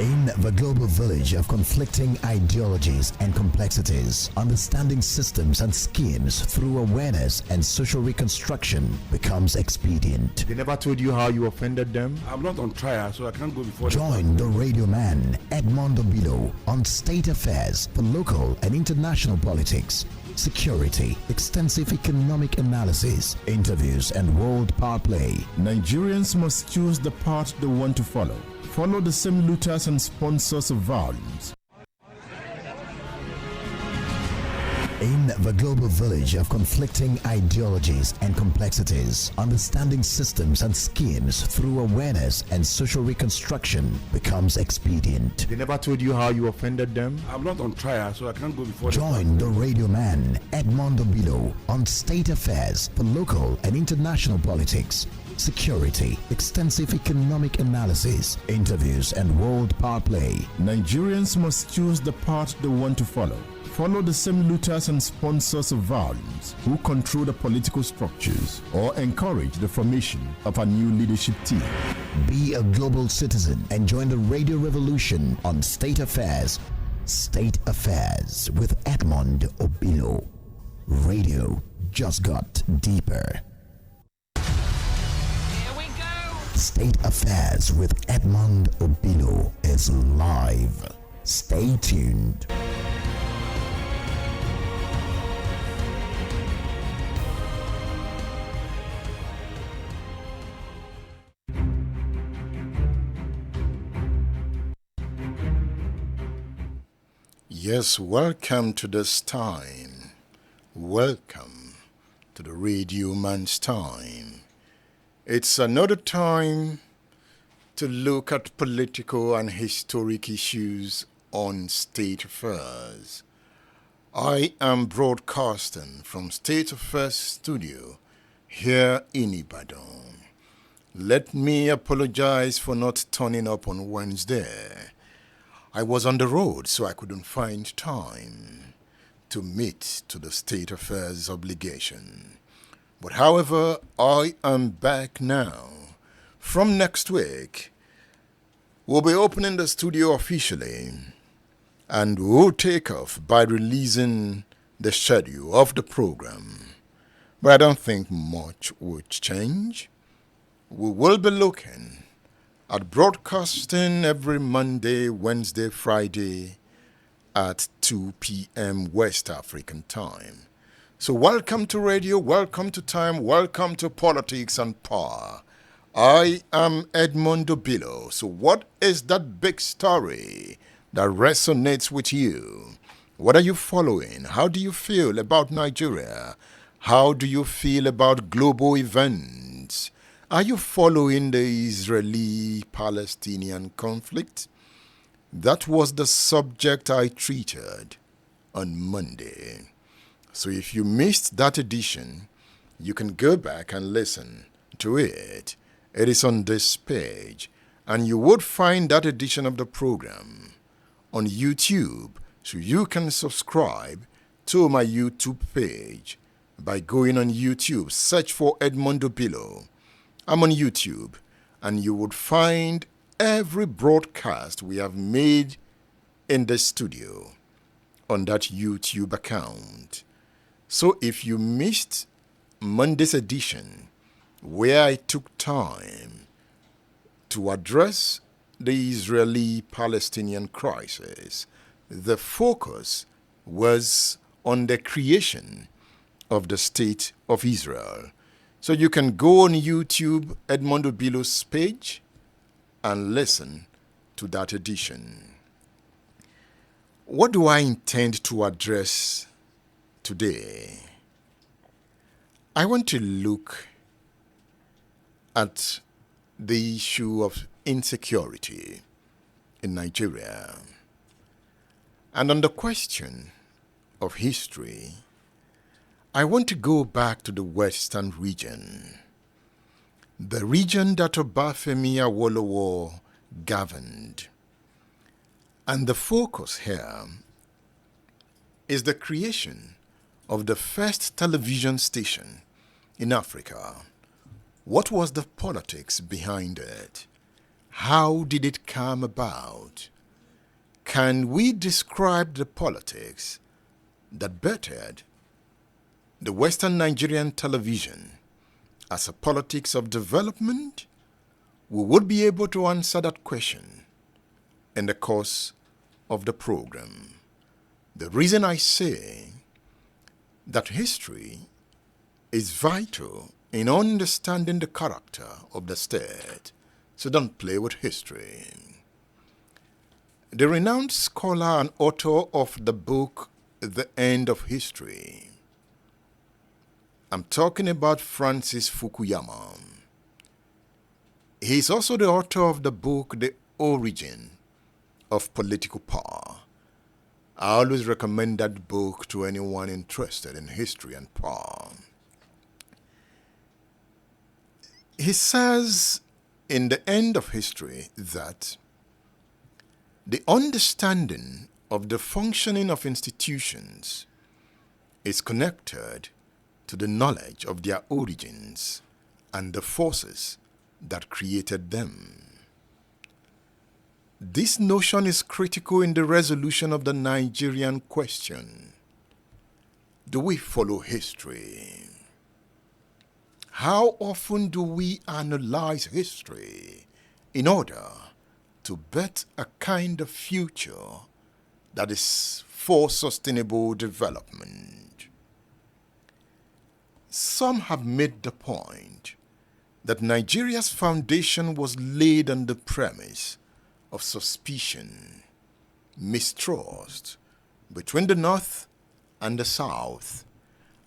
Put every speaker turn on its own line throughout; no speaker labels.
In the global village of conflicting ideologies and complexities, understanding systems and schemes through awareness and social reconstruction becomes expedient.
They never told you how you offended them?
I'm not on trial, so I can't go before
Join the radio man, Edmondo Bilo, on state affairs for local and international politics, security, extensive economic analysis, interviews, and world power play.
Nigerians must choose the path they want to follow. Follow the same looters and sponsors of violence.
In the global village of conflicting ideologies and complexities, understanding systems and schemes through awareness and social reconstruction becomes expedient.
They never told you how you offended them?
I'm not on trial, so I can't go before
Join the radio man, Edmondo Bilo, on state affairs for local and international politics, security, extensive economic analysis, interviews, and world power play.
Nigerians must choose the path they want to follow. Follow the same looters and sponsors of violence who control the political structures or encourage the formation of a new leadership team.
Be a global citizen and join the radio revolution on State Affairs. State Affairs with Edmond Obilo. Radio just got deeper.
Here we go.
State Affairs with Edmond Obilo is live. Stay tuned.
Yes, welcome to this time. Welcome to the Radio Man's Time. It's another time to look at political and historic issues on state affairs. I am broadcasting from State Affairs Studio here in Ibadan. Let me apologize for not turning up on Wednesday. I was on the road, so I couldn't find time to meet to the state affairs obligation. But however, I am back now. From next week, we'll be opening the studio officially, and we'll take off by releasing the schedule of the program. But I don't think much would change. We will be looking at broadcasting every Monday, Wednesday, Friday at 2 p.m. West African time. So welcome to radio, welcome to time, welcome to politics and power. I am Edmondo Bilo. So what is that big story that resonates with you? What are you following? How do you feel about Nigeria? How do you feel about global events? Are you following the Israeli-Palestinian conflict? That was the subject I treated on Monday. So if you missed that edition, you can go back and listen to it. It is on this page, and you would find that edition of the program on YouTube. So you can subscribe to my YouTube page by going on YouTube. Search for Edmondo Bilo. I'm on YouTube, and you would find every broadcast we have made in the studio on that YouTube account. So if you missed Monday's edition, where I took time to address the Israeli-Palestinian crisis, the focus was on the creation of the State of Israel. So you can go on YouTube, Edmondo Bilo's page, and listen to that edition. What do I intend to address today? I want to look at the issue of insecurity in Nigeria. And on the question of history, I want to go back to the Western region, the region that Obafemi Awolowo governed. And the focus here is the creation of the first television station in Africa. What was the politics behind it? How did it come about? Can we describe the politics that bettered the Western Nigerian television as a politics of development? We would be able to answer that question in the course of the program. The reason I say that history is vital in understanding the character of the state, so don't play with history. The renowned scholar and author of the book The End of History, I'm talking about Francis Fukuyama. He is also the author of the book The Origin of Political Power. I always recommend that book to anyone interested in history and power. He says in The End of History that the understanding of the functioning of institutions is connected to the knowledge of their origins and the forces that created them. This notion is critical in the resolution of the Nigerian question. Do we follow history? How often do we analyze history in order to bet a kind of future that is for sustainable development? Some have made the point that Nigeria's foundation was laid on the premise of suspicion, mistrust between the North and the South,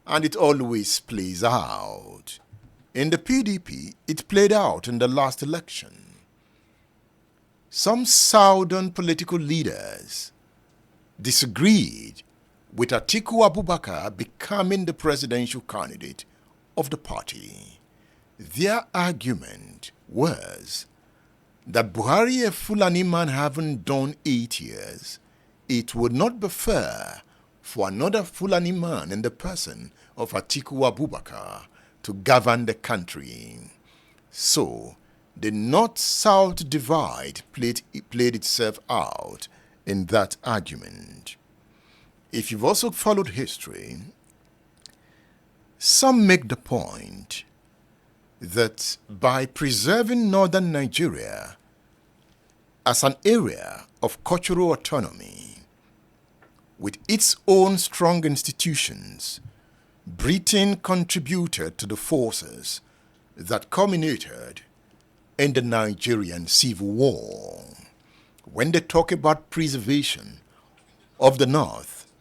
and it always plays out. In the PDP, it played out in the last election. Some Southern political leaders disagreed with Atiku Abubakar becoming the presidential candidate of the party. Their argument was that Buhari, a Fulani man having done 8 years, it would not be fair for another Fulani man in the person of Atiku Abubakar to govern the country. So, the North-South divide played itself out in that argument. If you've also followed history, some make the point that by preserving northern Nigeria as an area of cultural autonomy with its own strong institutions, Britain contributed to the forces that culminated in the Nigerian Civil War. When they talk about preservation of the North,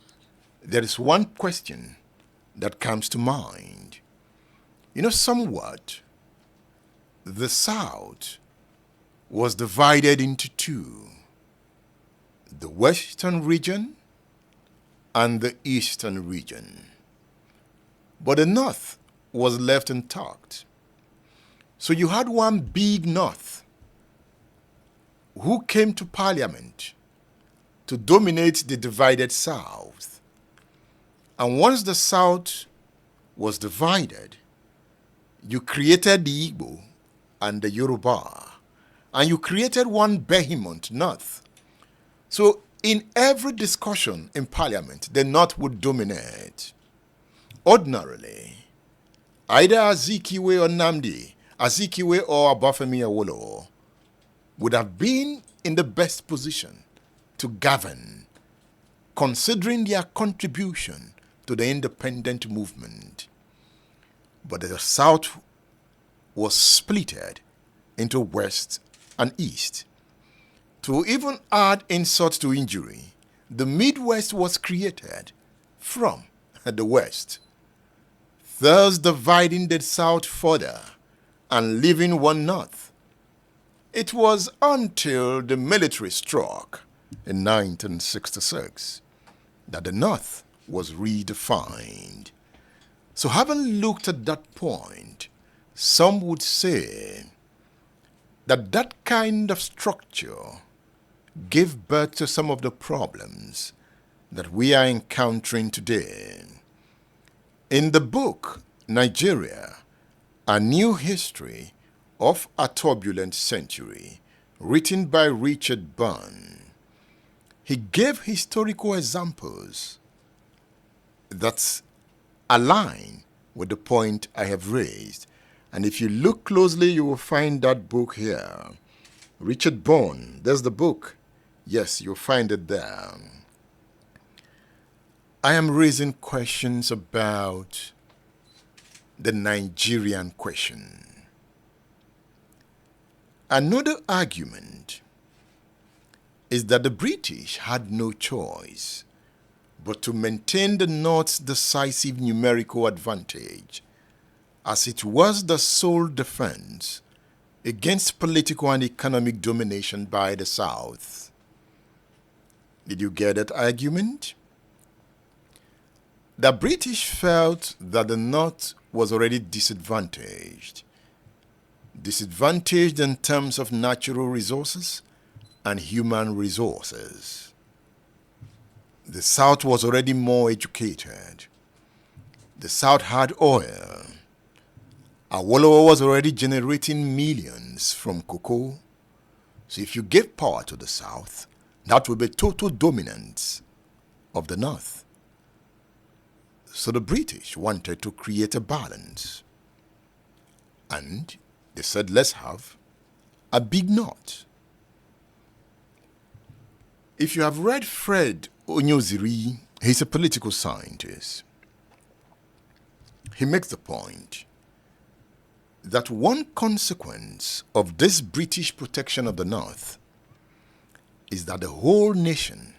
there is one question that comes to mind. Somewhat, the South was divided into two, the Western region and the Eastern region. But the North was left intact. So you had one big North who came to Parliament to dominate the divided South. And once the South was divided, you created the Igbo and the Yoruba, and you created one behemoth North. So in every discussion in Parliament, the North would dominate. Ordinarily, either Azikiwe or Nnamdi, Azikiwe or Obafemi Awolowo would have been in the best position to govern, considering their contribution to the independent movement. But the South was splitted into West and East. To even add insult to injury, the Midwest was created from the West, thus dividing the South further and leaving one North. It was until the military struck in 1966 that the North was redefined. So having looked at that point, some would say that that kind of structure gave birth to some of the problems that we are encountering today. In the book, Nigeria, A New History of a Turbulent Century, written by Richard Byrne. He gave historical examples that align with the point I have raised. And if you look closely, you will find that book here. Richard Byrne, there's the book. Yes, you'll find it there. I am raising questions about the Nigerian question. Another argument is that the British had no choice but to maintain the North's decisive numerical advantage, as it was the sole defense against political and economic domination by the South. Did you get that argument? The British felt that the North was already disadvantaged in terms of natural resources and human resources. The South was already more educated. The South had oil. Awolowo was already generating millions from cocoa. So if you gave power to the South, that would be total dominance of the North. So the British wanted to create a balance. And they said, let's have a big North. If you have read Fred Onyoziri, he's a political scientist. He makes the point that one consequence of this British protection of the North is that the whole nation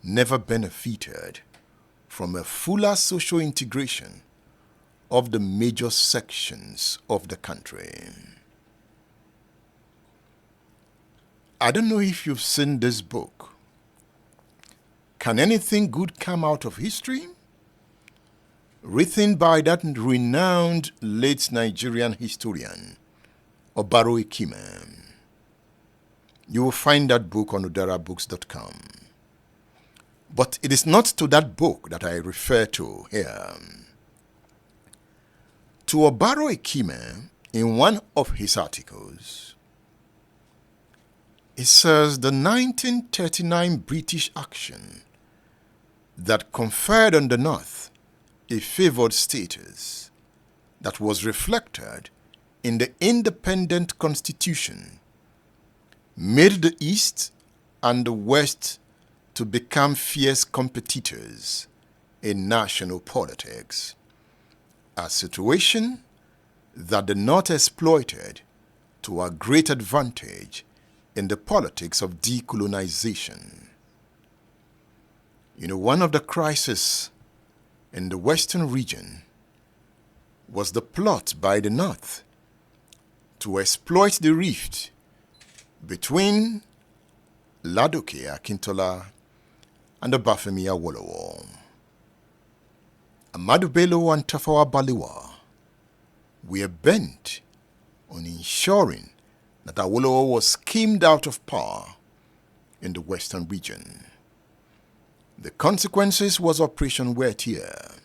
never benefited from a fuller social integration of the major sections of the country. I don't know if you've seen this book. Can anything good come out of history? Written by that renowned late Nigerian historian, Obaro Ikime. You will find that book on udarabooks.com. But it is not to that book that I refer to here. To Obaro Ikime, in one of his articles, it says the 1939 British action that conferred on the North a favored status that was reflected in the independent constitution made the East and the West to become fierce competitors in national politics, a situation that the North exploited to a great advantage in the politics of decolonization. You know, one of the crises in the Western region was the plot by the North to exploit the rift between Ladoke Akintola and the Bafemi Awolowo. Ahmadu Bello and Tafawa Balewa were bent on ensuring that Awolowo was skimmed out of power in the Western region. The consequences was Operation Wettier,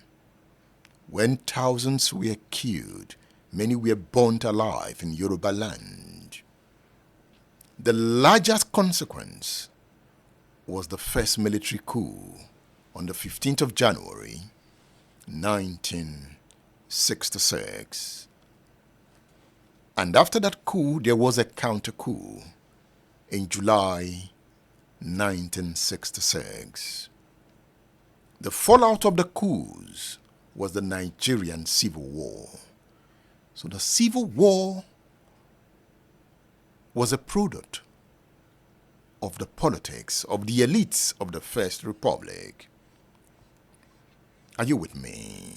when thousands were killed, many were burnt alive in Yoruba land. The largest consequence was the first military coup on the 15th of January, 1966. And after that coup, there was a counter coup in July 1966. The fallout of the coups was the Nigerian Civil War. So the Civil War was a product of the politics of the elites of the First Republic. Are you with me?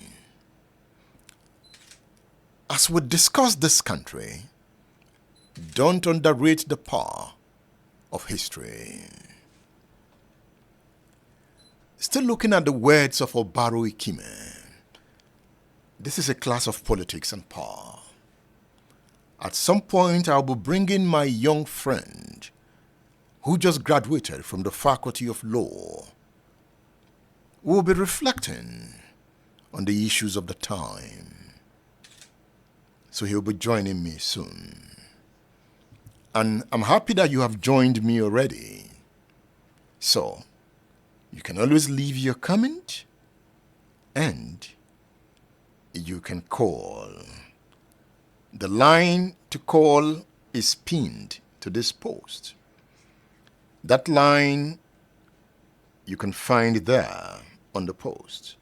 As we discuss this country, don't underrate the power of history. Still looking at the words of Obaro Ikime, this is a class of politics and power. At some point, I'll be bringing my young friend who just graduated from the Faculty of Law. We'll be reflecting on the issues of the time. So he'll be joining me soon. And I'm happy that you have joined me already. So, you can always leave your comment and you can call. The line to call is pinned to this post. That line you can find there on the post.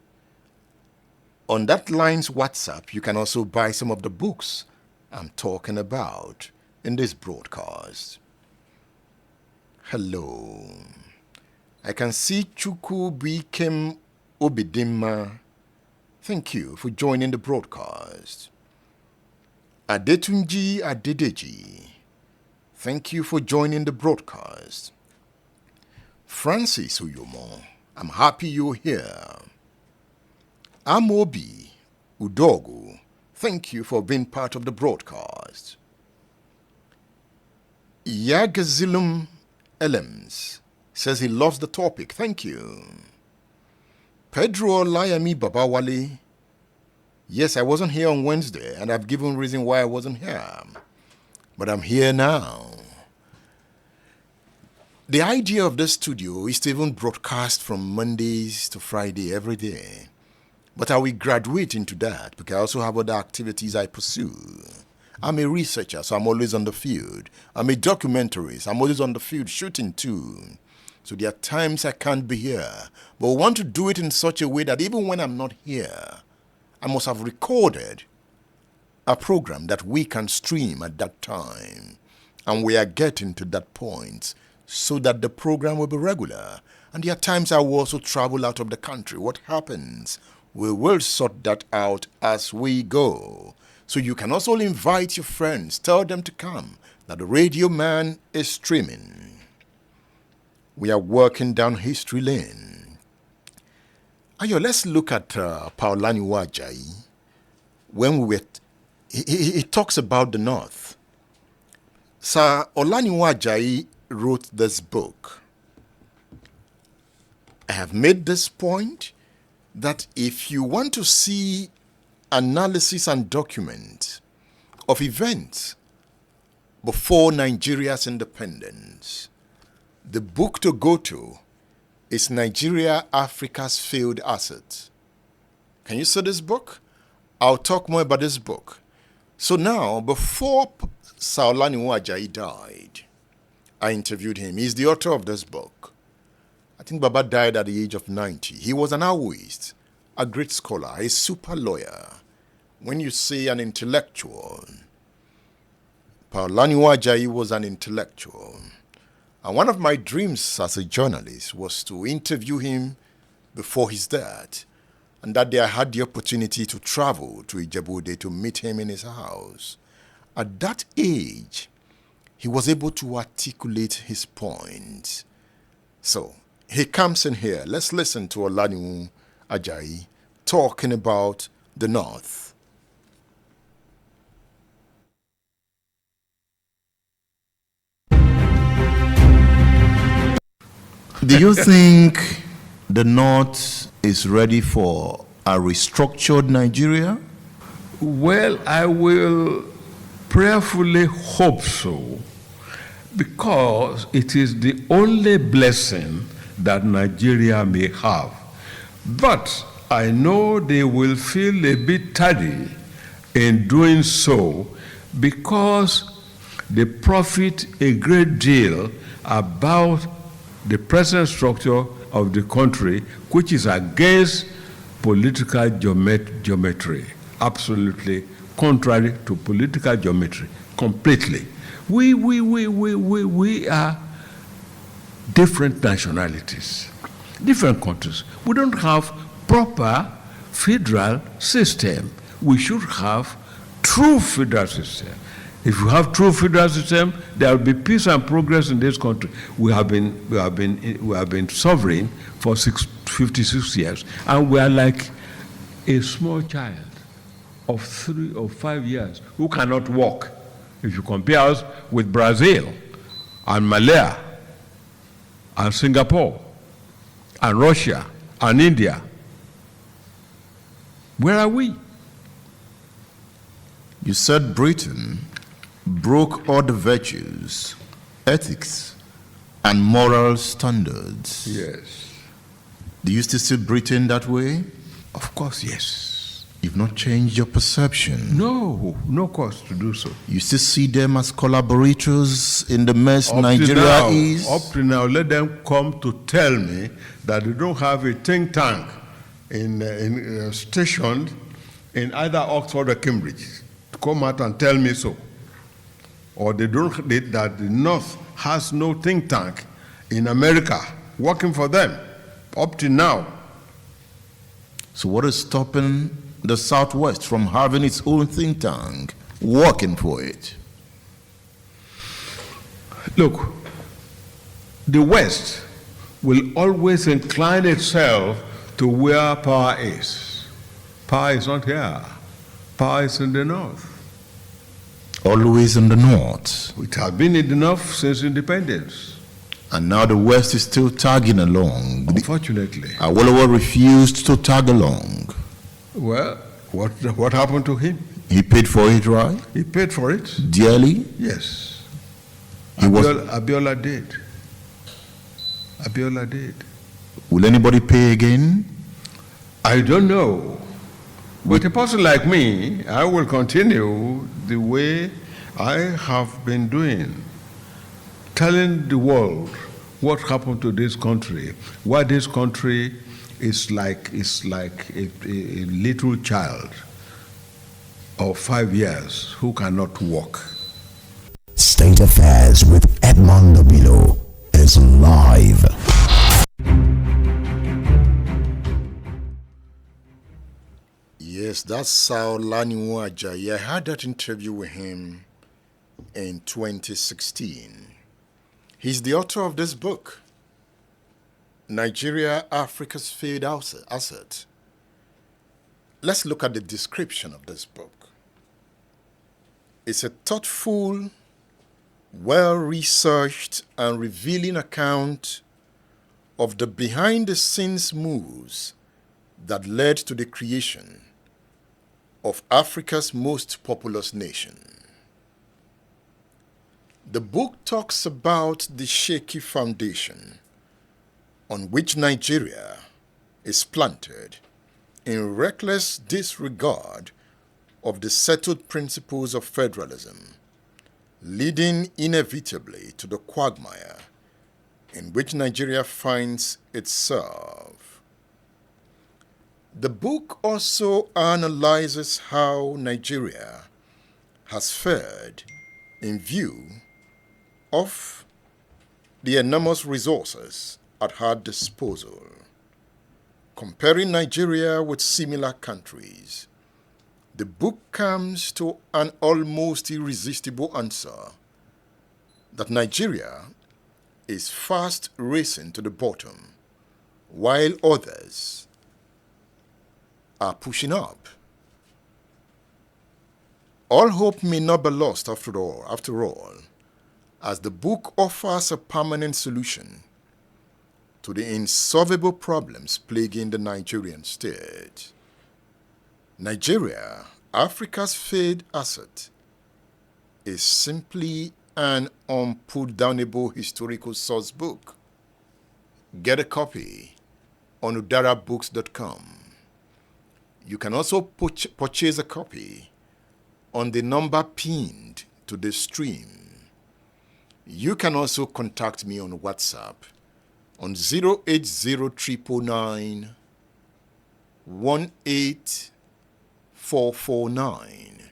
On that line's WhatsApp, you can also buy some of the books I'm talking about in this broadcast. Hello. I can see Chuku Bikem Obidima. Thank you for joining the broadcast. Adetunji Adedeji. Thank you for joining the broadcast. Francis Uyomo. I'm happy you're here. Amobi Udogu. Thank you for being part of the broadcast. Yagazilum Elems says he loves the topic. Thank you. Pedro Layami Babawale. Yes, I wasn't here on Wednesday, and I've given reason why I wasn't here. But I'm here now. The idea of this studio is to even broadcast from Mondays to Friday every day. But I will graduate into that because I also have other activities I pursue. I'm a researcher, so I'm always on the field. I'm a documentarist. I'm always on the field shooting too. So there are times I can't be here. But we want to do it in such a way that even when I'm not here, I must have recorded a program that we can stream at that time. And we are getting to that point so that the program will be regular. And there are times I will also travel out of the country. What happens? We will sort that out as we go. So you can also invite your friends, tell them to come, that the Radio Man is streaming. We are working down history lane. Ayo, let's look at Paulaniwa Ajayi. When we were, he talks about the North. Sir Olaniwa Ajayi wrote this book. I have made this point that if you want to see analysis and document of events before Nigeria's independence, the book to go to is Nigeria, Africa's Failed Asset. Can you see this book? I'll talk more about this book. So now, before Saolaniwo Ajayi died, I interviewed him. He's the author of this book. I think Baba died at the age of 90. He was an Aoist, a great scholar, a super lawyer. When you say an intellectual, Paulaniwa Ajayi was an intellectual. And one of my dreams as a journalist was to interview him before his death. And that day I had the opportunity to travel to Ijebu-Ode to meet him in his house. At that age, he was able to articulate his points. So, he comes in here. Let's listen to Olaniwo Ajayi talking about the North. Do you think the North is ready for a restructured Nigeria?
Well, I will prayerfully hope so, because it is the only blessing that Nigeria may have. But I know they will feel a bit tardy in doing so because they profit a great deal about the present structure of the country, which is against political geometry, absolutely contrary to political geometry, completely. We are different nationalities, different countries. We don't have proper federal system. We should have true federal system. If you have true federal system, there will be peace and progress in this country. We have been sovereign for 56 years, and we are like a small child of 3 or 5 years who cannot walk. If you compare us with Brazil and Malaya and Singapore and Russia and India, where are we?
You said Britain broke all the virtues, ethics, and moral standards.
Yes.
Do you still see Britain that way?
Of course, yes.
You've not changed your perception.
No cause to do so.
You still see them as collaborators in the mess Nigeria
now,
is?
Up to now, let them come to tell me that they don't have a think tank stationed in either Oxford or Cambridge to come out and tell me so. Or that the North has no think tank in America working for them up to now.
So what is stopping the Southwest from having its own think tank working for it?
Look, the West will always incline itself to where power is. Power is not here. Power is in the North.
Always in the North.
It has been in the North since independence.
And now the West is still tagging along.
Unfortunately.
Awolowo refused to tag along.
Well, what happened to him?
He paid for it, right?
He paid for it.
Dearly?
Yes.
He
Abiola did. Abiola did.
Will anybody pay again?
I don't know. But a person like me, I will continue the way I have been doing, telling the world what happened to this country, why this country is like a little child of 5 years who cannot walk.
State Affairs with Edmond Obilo is live.
Yes, that's Sao Laniwo Ajayi. I had that interview with him in 2016. He's the author of this book, Nigeria, Africa's Failed Asset. Let's look at the description of this book. It's a thoughtful, well-researched and revealing account of the behind-the-scenes moves that led to the creation of Africa's most populous nation. The book talks about the shaky foundation on which Nigeria is planted in reckless disregard of the settled principles of federalism, leading inevitably to the quagmire in which Nigeria finds itself. The book also analyzes how Nigeria has fared in view of the enormous resources at her disposal. Comparing Nigeria with similar countries, the book comes to an almost irresistible answer that Nigeria is fast racing to the bottom, while others are pushing up. All hope may not be lost after all, as the book offers a permanent solution to the insolvable problems plaguing the Nigerian state. Nigeria, Africa's failed asset, is simply an unputdownable historical source book. Get a copy on udarabooks.com. You can also purchase a copy on the number pinned to the stream. You can also contact me on WhatsApp on 080 18449.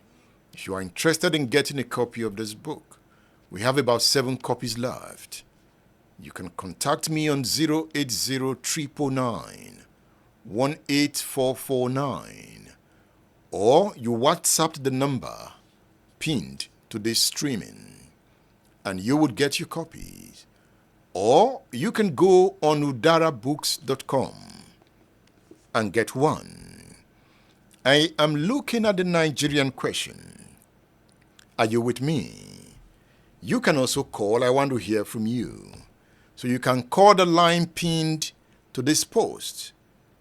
If you are interested in getting a copy of this book, we have about 7 copies left. You can contact me on 080 18449, or you WhatsApp the number pinned to this streaming and you would get your copies. Or you can go on udarabooks.com and get one. I am looking at the Nigerian Question. Are you with me? You can also call. I want to hear from you. So you can call the line pinned to this post.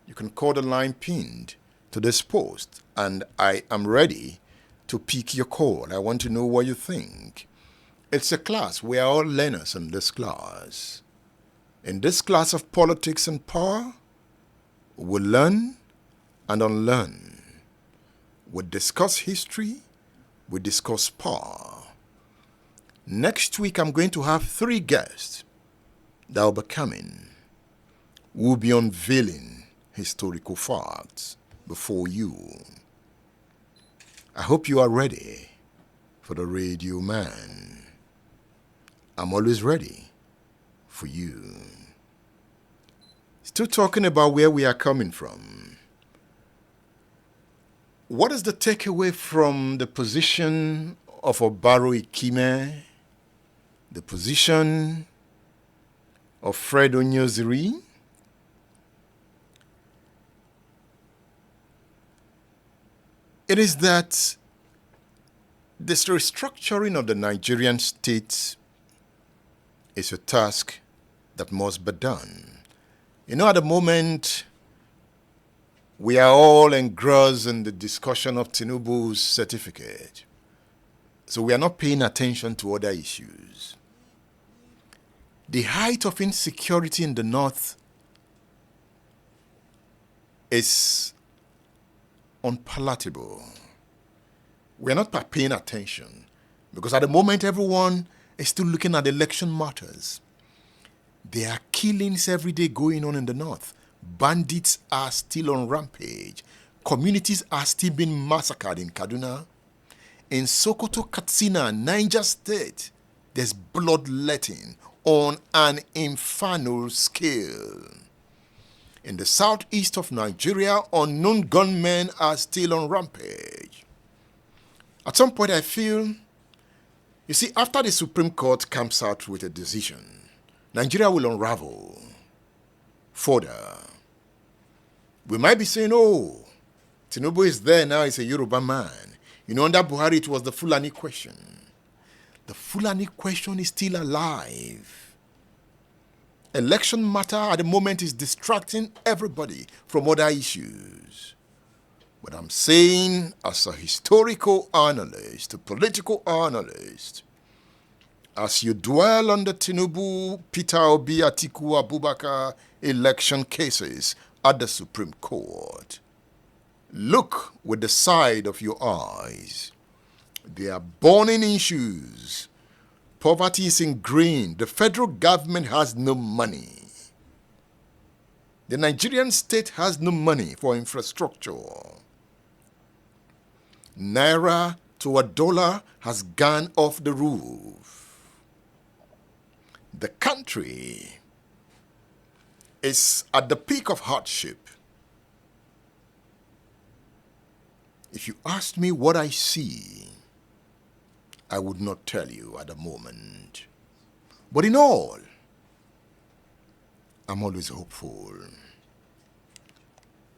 You can call the line pinned to this post, and I am ready to pick your call. I want to know what you think. It's a class. We are all learners in this class. In this class of politics and power, we learn and unlearn. We discuss history. We discuss power. Next week, I'm going to have 3 guests that will be coming. We'll be unveiling historical facts before you. I hope you are ready for the Radio Man. I'm always ready for you. Still talking about where we are coming from. What is the takeaway from the position of Obaro Ikime, the position of Fred Onyoziri? It is that this restructuring of the Nigerian state is a task that must be done. You know, at the moment, we are all engrossed in the discussion of Tinubu's certificate. So we are not paying attention to other issues. The height of insecurity in the north is unpalatable. We are not paying attention because at the moment everyone is still looking at election matters. There are killings every day going on in the north. Bandits are still on rampage. Communities are still being massacred in Kaduna. In Sokoto, Katsina, Niger State, there's bloodletting on an infernal scale. In the southeast of Nigeria, unknown gunmen are still on rampage. At some point, I feel, you see, after the Supreme Court comes out with a decision, Nigeria will unravel further. We might be saying, oh, Tinubu is there now, he's a Yoruba man. You know, under Buhari, it was the Fulani question. The Fulani question is still alive. Election matter at the moment is distracting everybody from other issues. But I'm saying, as a historical analyst, a political analyst, as you dwell on the Tinubu, Peter Obi, Atiku Abubakar election cases at the Supreme Court, look with the side of your eyes. They are burning issues. Poverty is ingrained. The federal government has no money. The Nigerian state has no money for infrastructure. Naira to a dollar has gone off the roof. The country is at the peak of hardship. If you asked me what I see, I would not tell you at the moment. But in all, I'm always hopeful.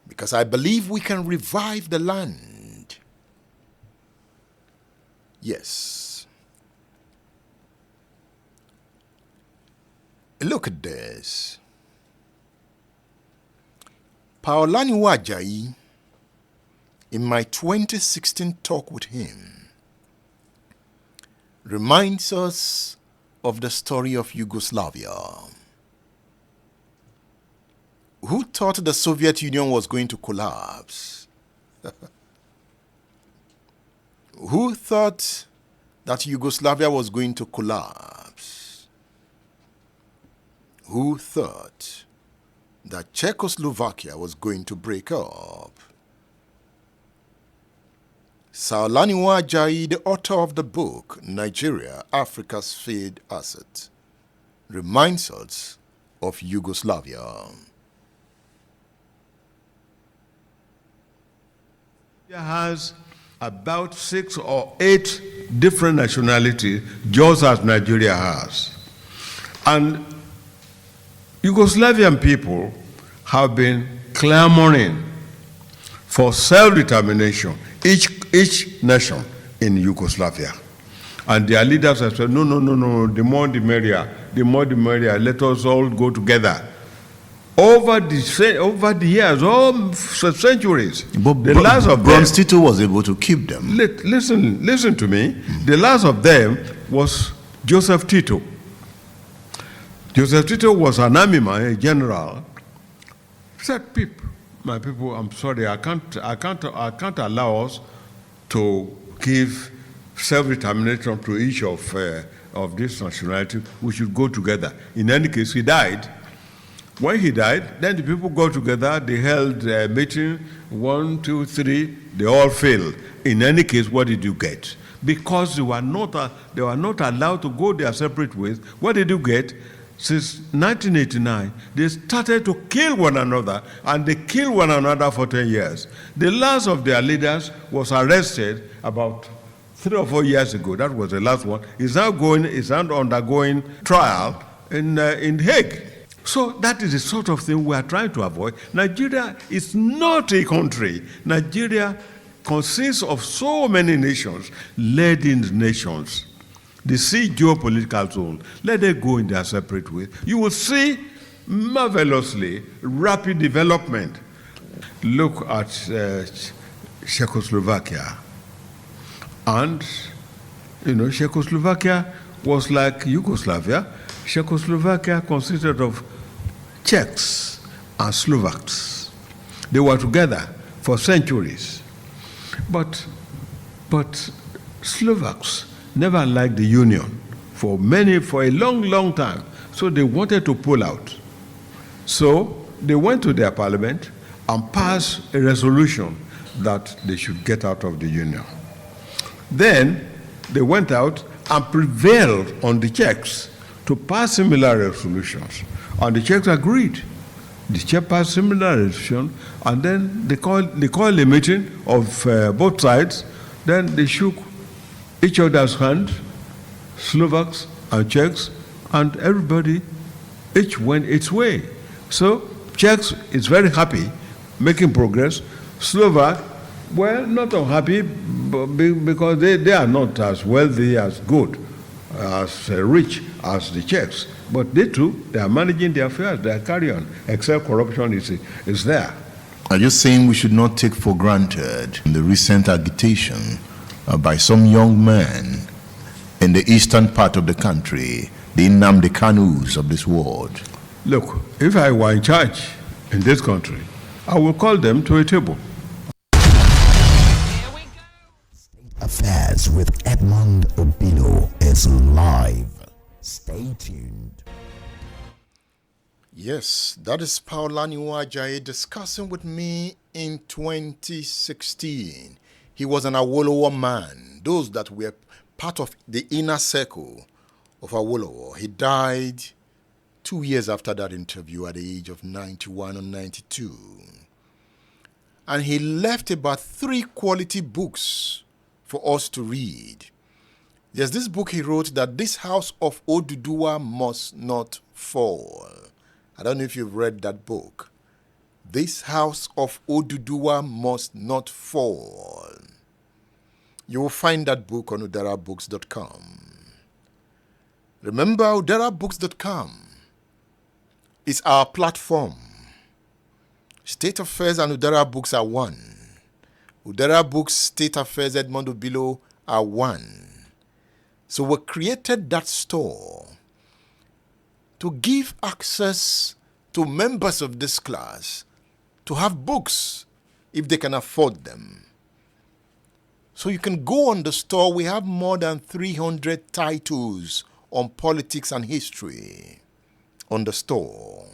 Because I believe we can revive the land. Yes. Look at this. Paolani Wajayi, in my 2016 talk with him, reminds us of the story of Yugoslavia. Who thought the Soviet Union was going to collapse? Who thought that Yugoslavia was going to collapse? Who thought that Czechoslovakia was going to break up? Saolani Wajayi, the author of the book Nigeria, Africa's Failed Asset, reminds us of Yugoslavia.
It has about 6 or 8 different nationalities, just as Nigeria has. And Yugoslavian people have been clamoring for self-determination, each nation in Yugoslavia. And their leaders have said, no, the more the merrier, let us all go together. over the years, centuries.
But
The last of
Bronze
them,
Tito was able to keep them.
listen to me. The last of them was Joseph Tito. Joseph Tito was an army man, a general. He said, my people, I'm sorry, I can't allow us to give self-determination to each of this nationality. We should go together. In any case, he died. When he died, then the people got together, they held a meeting, 1, 2, 3, they all failed. In any case, what did you get? Because they were not allowed to go their separate ways. What did you get? Since 1989, they started to kill one another, and they killed one another for 10 years. The last of their leaders was arrested about 3 or 4 years ago. That was the last one. He's now undergoing trial in Hague. So that is the sort of thing we are trying to avoid. Nigeria is not a country. Nigeria consists of so many nations, leading nations. The sea geopolitical zone, let them go in their separate ways. You will see marvelously rapid development. Look at Czechoslovakia. And, Czechoslovakia was like Yugoslavia. Czechoslovakia consisted of Czechs and Slovaks. They were together for centuries. But Slovaks never liked the union for a long time. So they wanted to pull out. So they went to their parliament and passed a resolution that they should get out of the union. Then they went out and prevailed on the Czechs to pass similar resolutions. And the Czechs agreed. The Czechs passed similar resolution, and then they called a meeting of both sides. Then they shook each other's hand, Slovaks and Czechs, and everybody, each went its way. So Czechs is very happy, making progress. Slovak, well, not unhappy, because they are not as wealthy, as good, as rich as the Czechs. But they too, they are managing their affairs, they are carrying on, except corruption is there.
Are you saying we should not take for granted the recent agitation by some young men in the eastern part of the country, the Nnamdi Kanus of this world?
Look, if I were in charge in this country, I will call them to a table.
Affairs with Edmond Obilo is live. Stay tuned.
Yes, that is Paulani Ajayi discussing with me in 2016. He was an Awolowo man, those that were part of the inner circle of Awolowo. He died 2 years after that interview at the age of 91 or 92. And he left about 3 quality books for us to read. There's this book he wrote, that this house of Oduduwa must not fall. I don't know if you've read that book. This house of Oduduwa must not fall. You will find that book on udarabooks.com. Remember, udarabooks.com is our platform. State Affairs and Udara Books are one. Udara Books, State Affairs, Edmond Obilo are one. So we created that store to give access to members of this class to have books if they can afford them. So you can go on the store. We have more than 300 titles on politics and history on the store.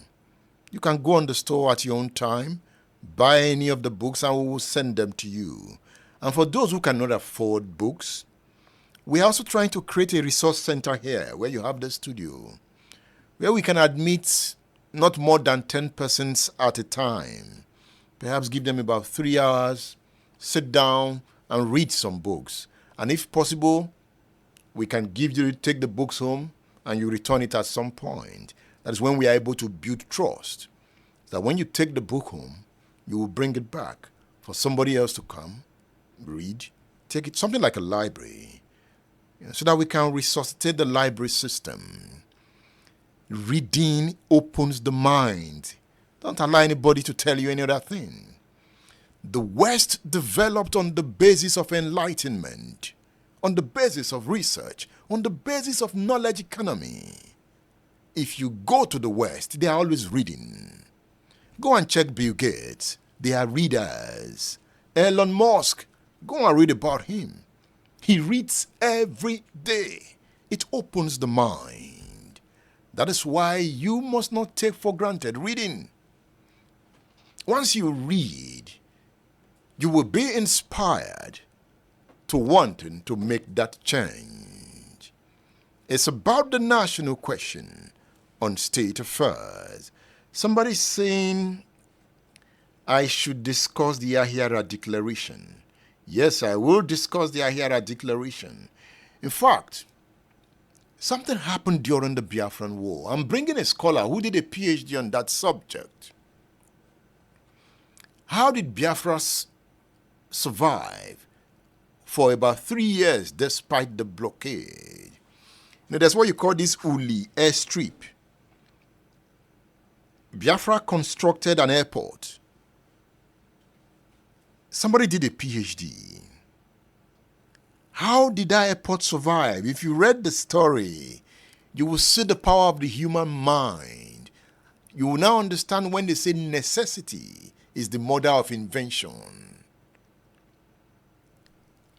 You can go on the store at your own time, buy any of the books, and we will send them to you. And for those who cannot afford books, we are also trying to create a resource center here where you have the studio, where we can admit not more than 10 persons at a time. Perhaps give them about 3 hours, sit down and read some books. And if possible, we can take the books home and you return it at some point. That is when we are able to build trust. That when you take the book home, you will bring it back for somebody else to come, read, take it, something like a library, so that we can resuscitate the library system. Reading opens the mind. Don't allow anybody to tell you any other thing. The West developed on the basis of enlightenment, on the basis of research, on the basis of knowledge economy. If you go to the West, they are always reading. Go and check Bill Gates. They are readers. Elon Musk, go and read about him. He reads every day. It opens the mind. That is why you must not take for granted reading. Once you read, you will be inspired to wanting to make that change. It's about the national question on state affairs. Somebody's saying I should discuss the Ahira Declaration. Yes, I will discuss the Ahira Declaration. In fact, something happened during the Biafran War. I'm bringing a scholar who did a PhD on that subject. How did Biafra survive for about 3 years despite the blockade? Now, that's what you call this Uli airstrip. Biafra constructed an airport. Somebody did a PhD. How did that airport survive? If you read the story, you will see the power of the human mind. You will now understand when they say necessity is the mother of invention.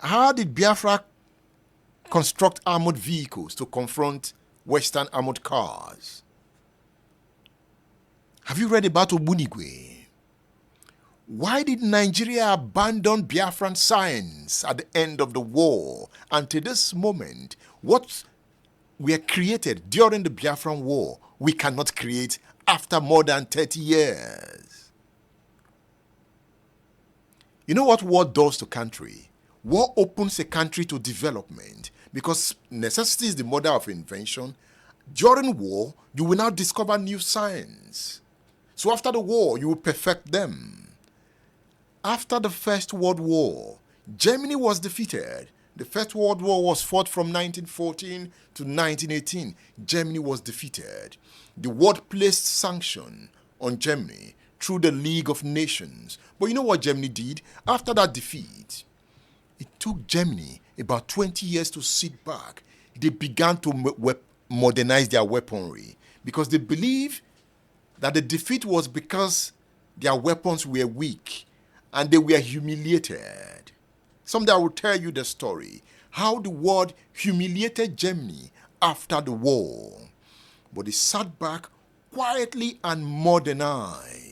How did Biafra construct armored vehicles to confront Western armored cars? Have you read about Obunigwe? Why did Nigeria abandon Biafran science at the end of the war? And to this moment, what were created during the Biafran war, we cannot create after more than 30 years. You know what war does to country? War opens a country to development because necessity is the mother of invention. During war, you will now discover new science. So after the war, you will perfect them. After the First World War, Germany was defeated. The First World War was fought from 1914 to 1918. Germany was defeated. The world placed sanction on Germany through the League of Nations. But you know what Germany did? After that defeat, it took Germany about 20 years to sit back. They began to modernize their weaponry because they believed that the defeat was because their weapons were weak and they were humiliated. Someday I will tell you the story, how the world humiliated Germany after the war. But they sat back quietly and modernized.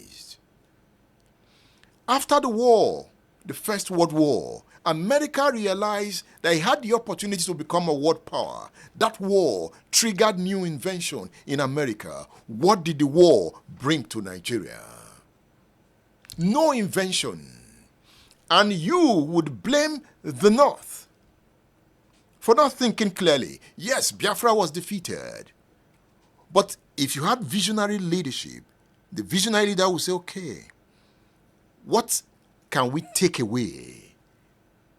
After the war, the First World War, America realized that it had the opportunity to become a world power. That war triggered new invention in America. What did the war bring to Nigeria? No invention. And you would blame the North for not thinking clearly. Yes, Biafra was defeated. But if you had visionary leadership, the visionary leader would say, okay, what can we take away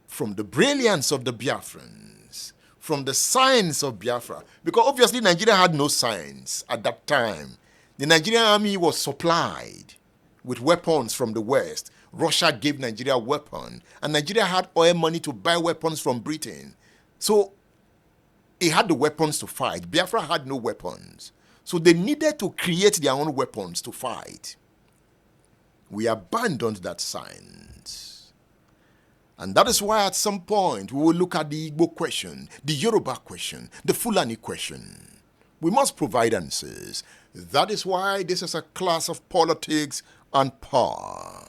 from the brilliance of the Biafrans, from the science of Biafra? Because obviously Nigeria had no science at that time. The Nigerian army was supplied with weapons from the West. Russia gave Nigeria a weapon, and Nigeria had oil money to buy weapons from Britain. So it had the weapons to fight. Biafra had no weapons. So they needed to create their own weapons to fight. We abandoned that science. And that is why at some point we will look at the Igbo question, the Yoruba question, the Fulani question. We must provide answers. That is why this is a class of politics and power.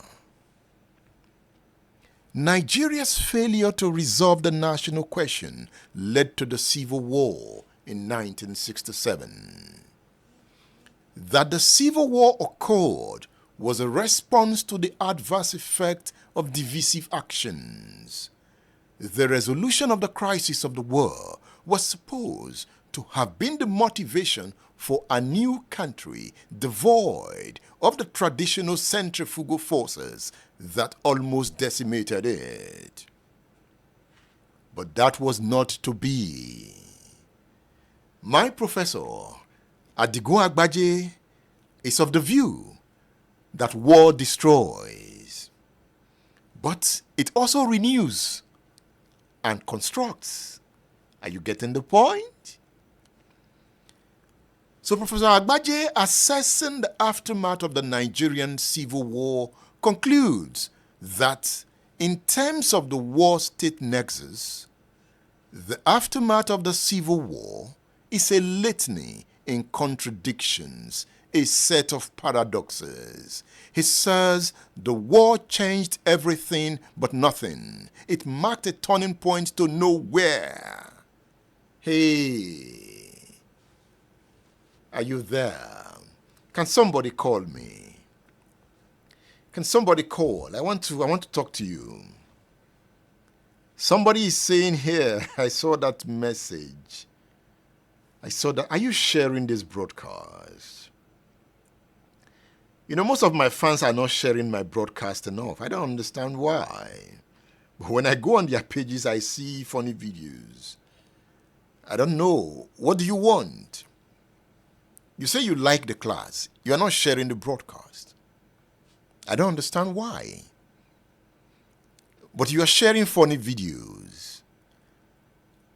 Nigeria's failure to resolve the national question led to the Civil War in 1967. That the Civil War occurred was a response to the adverse effect of divisive actions. The resolution of the crisis of the war was supposed to have been the motivation for a new country devoid of the traditional centrifugal forces that almost decimated it. But that was not to be. My professor, Adigun Agbaje, is of the view that war destroys, but it also renews and constructs. Are you getting the point? So Professor Agbaje, assessing the aftermath of the Nigerian Civil War, concludes that in terms of the war state nexus, the aftermath of the Civil War is a litany in contradictions, a set of paradoxes. He says the war changed everything but nothing. It marked a turning point to nowhere. Hey, are you there? Can somebody call me? Can somebody call? I want to talk to you. Somebody is saying here, I saw that message. I saw that. Are you sharing this broadcast? You know, most of my fans are not sharing my broadcast enough. I don't understand why. But when I go on their pages, I see funny videos. I don't know. What do you want? You say you like the class. You are not sharing the broadcast. I don't understand why. But you are sharing funny videos.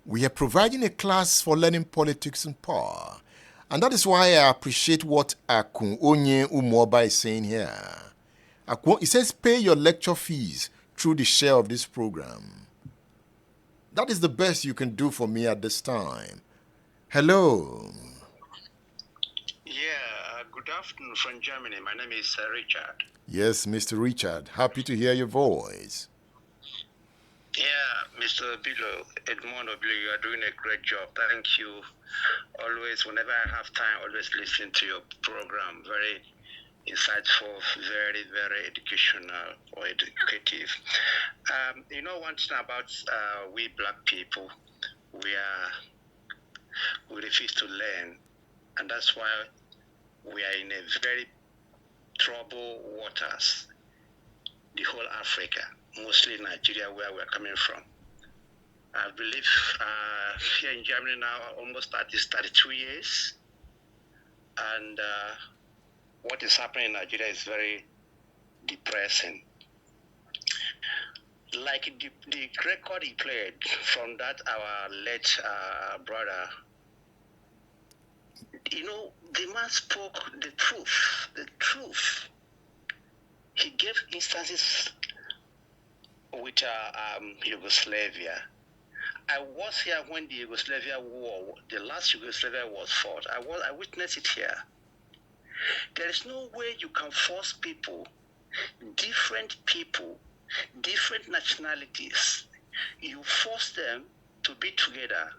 We are providing a class for learning politics and power. And that is why I appreciate what Akun Onye Umoba is saying here. He says, pay your lecture fees through the share of this program. That is the best you can do for me at this time. Hello.
Yeah, good afternoon from Germany. My name is Richard.
Yes, Mr. Richard. Happy to hear your voice.
Yeah, Mr. Bilo, Edmondo Bilo, you are doing a great job. Thank you. Always, whenever I have time, always listen to your program. Very insightful, very, very educational or educative. You know one thing about we black people, we refuse to learn, and that's why we are in a very troubled waters. The whole Africa, mostly Nigeria, where we're coming from. I believe here in Germany now, almost 32 years. And what is happening in Nigeria is very depressing. Like the record he played from that, our late brother, you know, the man spoke the truth. He gave instances with Yugoslavia. I was here when the Yugoslavia war, the last Yugoslavia was fought. I witnessed it here. There is no way you can force people, different nationalities. You force them to be together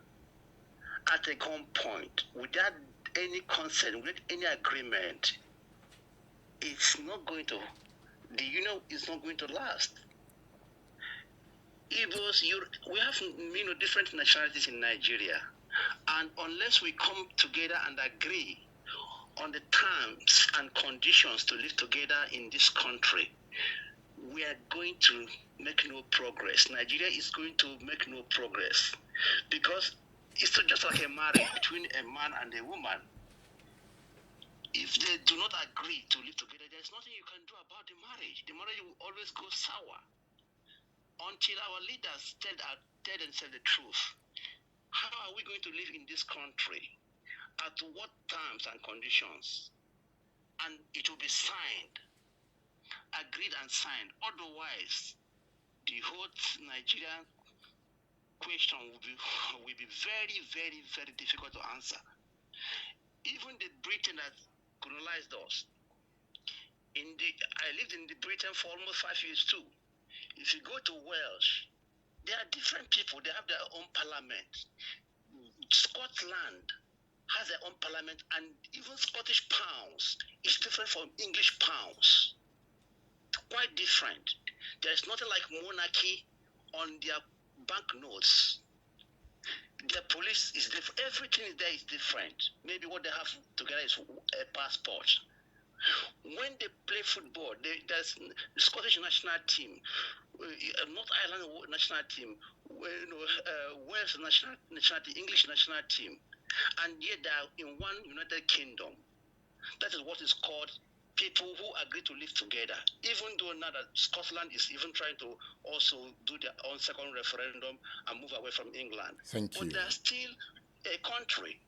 at a gunpoint without any consent, without any agreement. It's not going to. The union is not going to last. We have different nationalities in Nigeria, and unless we come together and agree on the terms and conditions to live together in this country, we are going to make no progress. Nigeria is going to make no progress because it's not just like a marriage between a man and a woman. If they do not agree to live together, there's nothing you can do about the marriage. The marriage will always go sour until our leaders tell themselves the truth. How are we going to live in this country? At what terms and conditions? And it will be signed, agreed and signed. Otherwise, the whole Nigerian question will be very, very, very difficult to answer. Even the Britain that colonized us. I lived in the Britain for almost 5 years too. If you go to Wales, they are different people. They have their own parliament. Scotland has their own parliament, and even Scottish pounds is different from English pounds. Quite different. There's nothing like monarchy on their banknotes. The police is different. Everything there is different. Maybe what they have together is a passport. When they play football, there's the Scottish national team, North Ireland national team, Wales national team, English national team, and yet they are in one United Kingdom. That is what is called people who agree to live together, even though now that Scotland is even trying to also do their own second referendum and move away from England.
Thank you.
But they're still a country,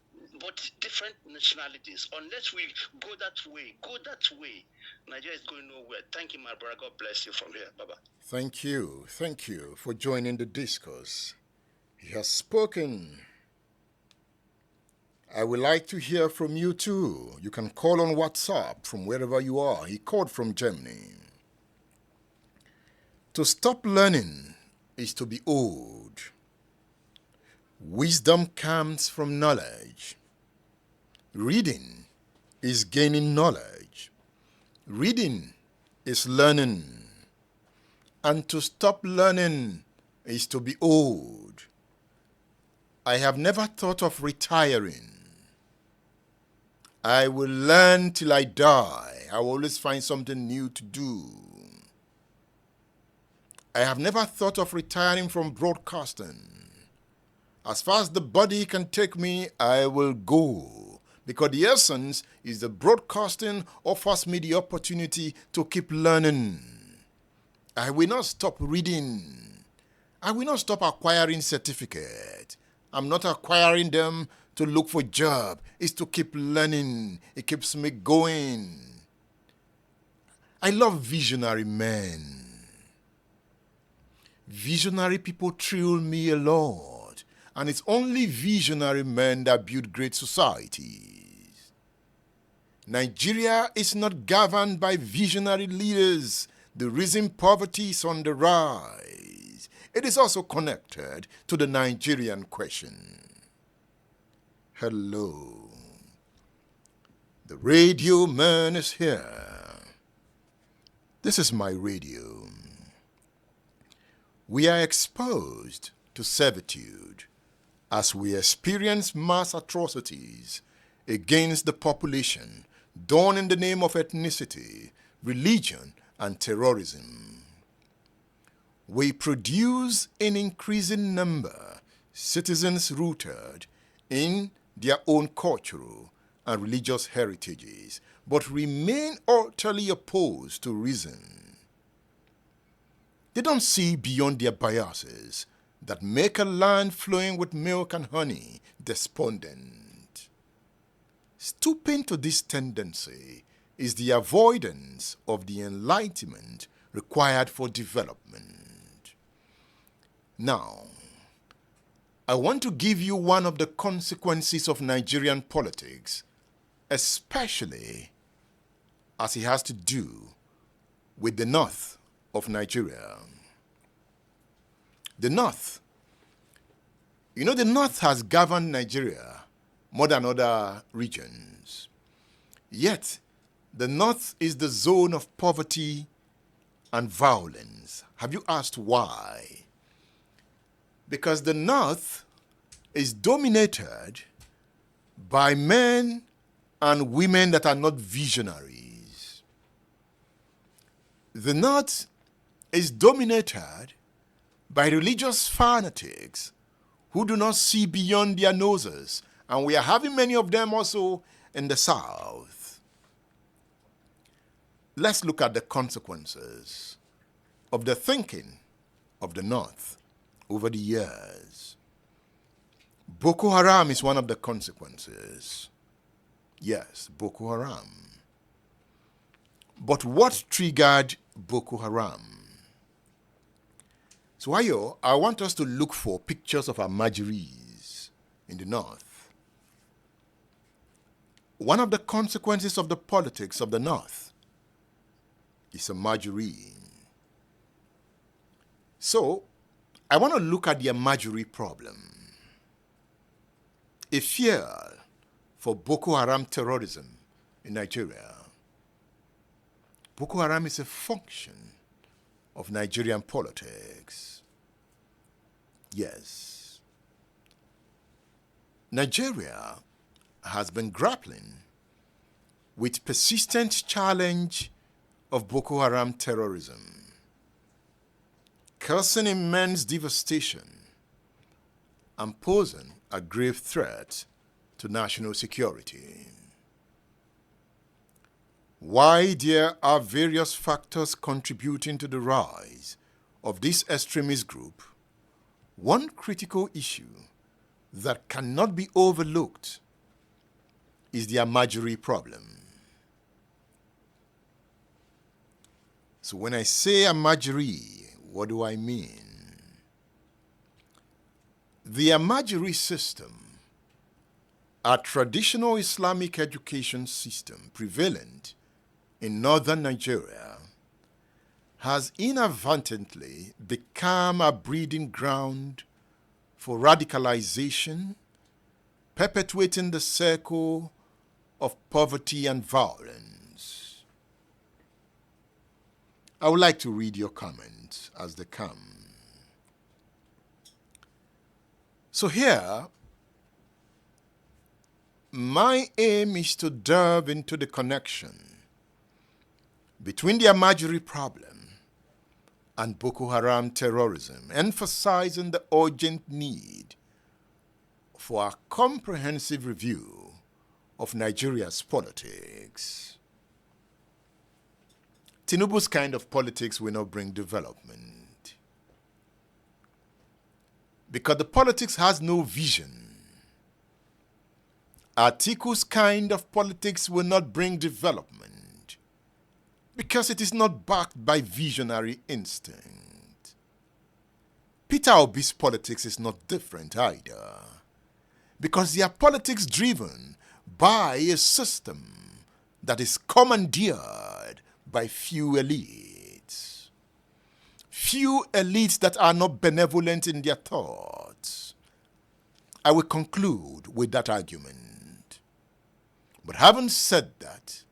but different nationalities. Unless we go that way, Nigeria is going nowhere. Thank you, my brother. God bless you from here. Bye-bye.
Thank you for joining the discourse. He has spoken. I would like to hear from you too. You can call on WhatsApp from wherever you are. He called from Germany. To stop learning is to be old. Wisdom comes from knowledge. Reading is gaining knowledge. Reading is learning. And to stop learning is to be old. I have never thought of retiring. I will learn till I die. I will always find something new to do. I have never thought of retiring from broadcasting. As far as the body can take me, I will go. Because the essence is the broadcasting offers me the opportunity to keep learning. I will not stop reading. I will not stop acquiring certificates. I'm not acquiring them to look for a job. It's to keep learning. It keeps me going. I love visionary men. Visionary people thrill me a lot. And it's only visionary men that build great societies. Nigeria is not governed by visionary leaders. The reason poverty is on the rise. It is also connected to the Nigerian question. Hello. The radio man is here. This is my radio. We are exposed to servitude as we experience mass atrocities against the population done in the name of ethnicity, religion, and terrorism. We produce in increasing number citizens rooted in their own cultural and religious heritages, but remain utterly opposed to reason. They don't see beyond their biases that make a land flowing with milk and honey despondent. Stooping to this tendency is the avoidance of the enlightenment required for development. Now, I want to give you one of the consequences of Nigerian politics, especially as it has to do with the north of Nigeria. The north. You know, the north has governed Nigeria more than other regions. Yet, the north is the zone of poverty and violence. Have you asked why? Because the north is dominated by men and women that are not visionaries. The north is dominated by religious fanatics who do not see beyond their noses, and we are having many of them also in the south. Let's look at the consequences of the thinking of the north over the years. Boko Haram is one of the consequences. Yes, Boko Haram. But what triggered Boko Haram? So Ayo, I want us to look for pictures of Almajiris in the north. One of the consequences of the politics of the north is Almajiri. So, I want to look at the Almajiri problem. A fear for Boko Haram terrorism in Nigeria. Boko Haram is a function of Nigerian politics. Yes. Nigeria has been grappling with persistent challenge of Boko Haram terrorism, causing immense devastation and posing a grave threat to national security. Why there are various factors contributing to the rise of this extremist group, one critical issue that cannot be overlooked is the Almajiri problem. So when I say Almajiri, what do I mean? The Almajiri system, a traditional Islamic education system prevalent in northern Nigeria, has inadvertently become a breeding ground for radicalization, perpetuating the circle of poverty and violence. I would like to read your comments as they come. So here, my aim is to delve into the connection between the Almajiri problem and Boko Haram terrorism, emphasizing the urgent need for a comprehensive review of Nigeria's politics. Tinubu's kind of politics will not bring development, because the politics has no vision. Atiku's kind of politics will not bring development, because it is not backed by visionary instinct. Peter Obi's politics is not different either, because they are politics driven by a system that is commandeered by few elites. Few elites that are not benevolent in their thoughts. I will conclude with that argument. But having said that,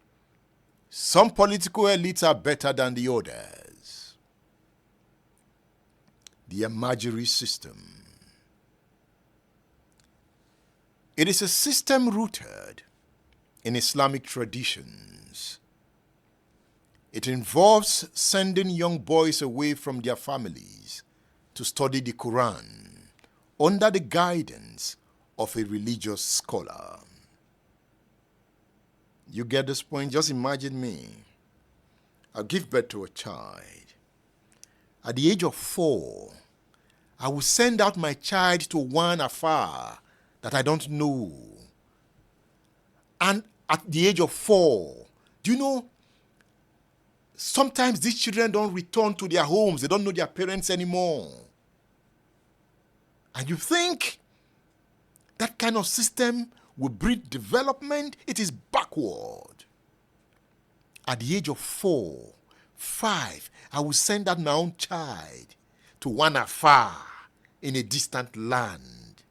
some political elites are better than the others. The Almajiri system. It is a system rooted in Islamic traditions. It involves sending young boys away from their families to study the Quran under the guidance of a religious scholar. You get this point? Just imagine me. I'll give birth to a child. At the age of 4, I will send out my child to one afar that I don't know. And at the age of 4, do you know, sometimes these children don't return to their homes. They don't know their parents anymore. And you think that kind of system will breed development? It is backward. At the age of 4, 5, I will send out my own child to one afar in a distant land.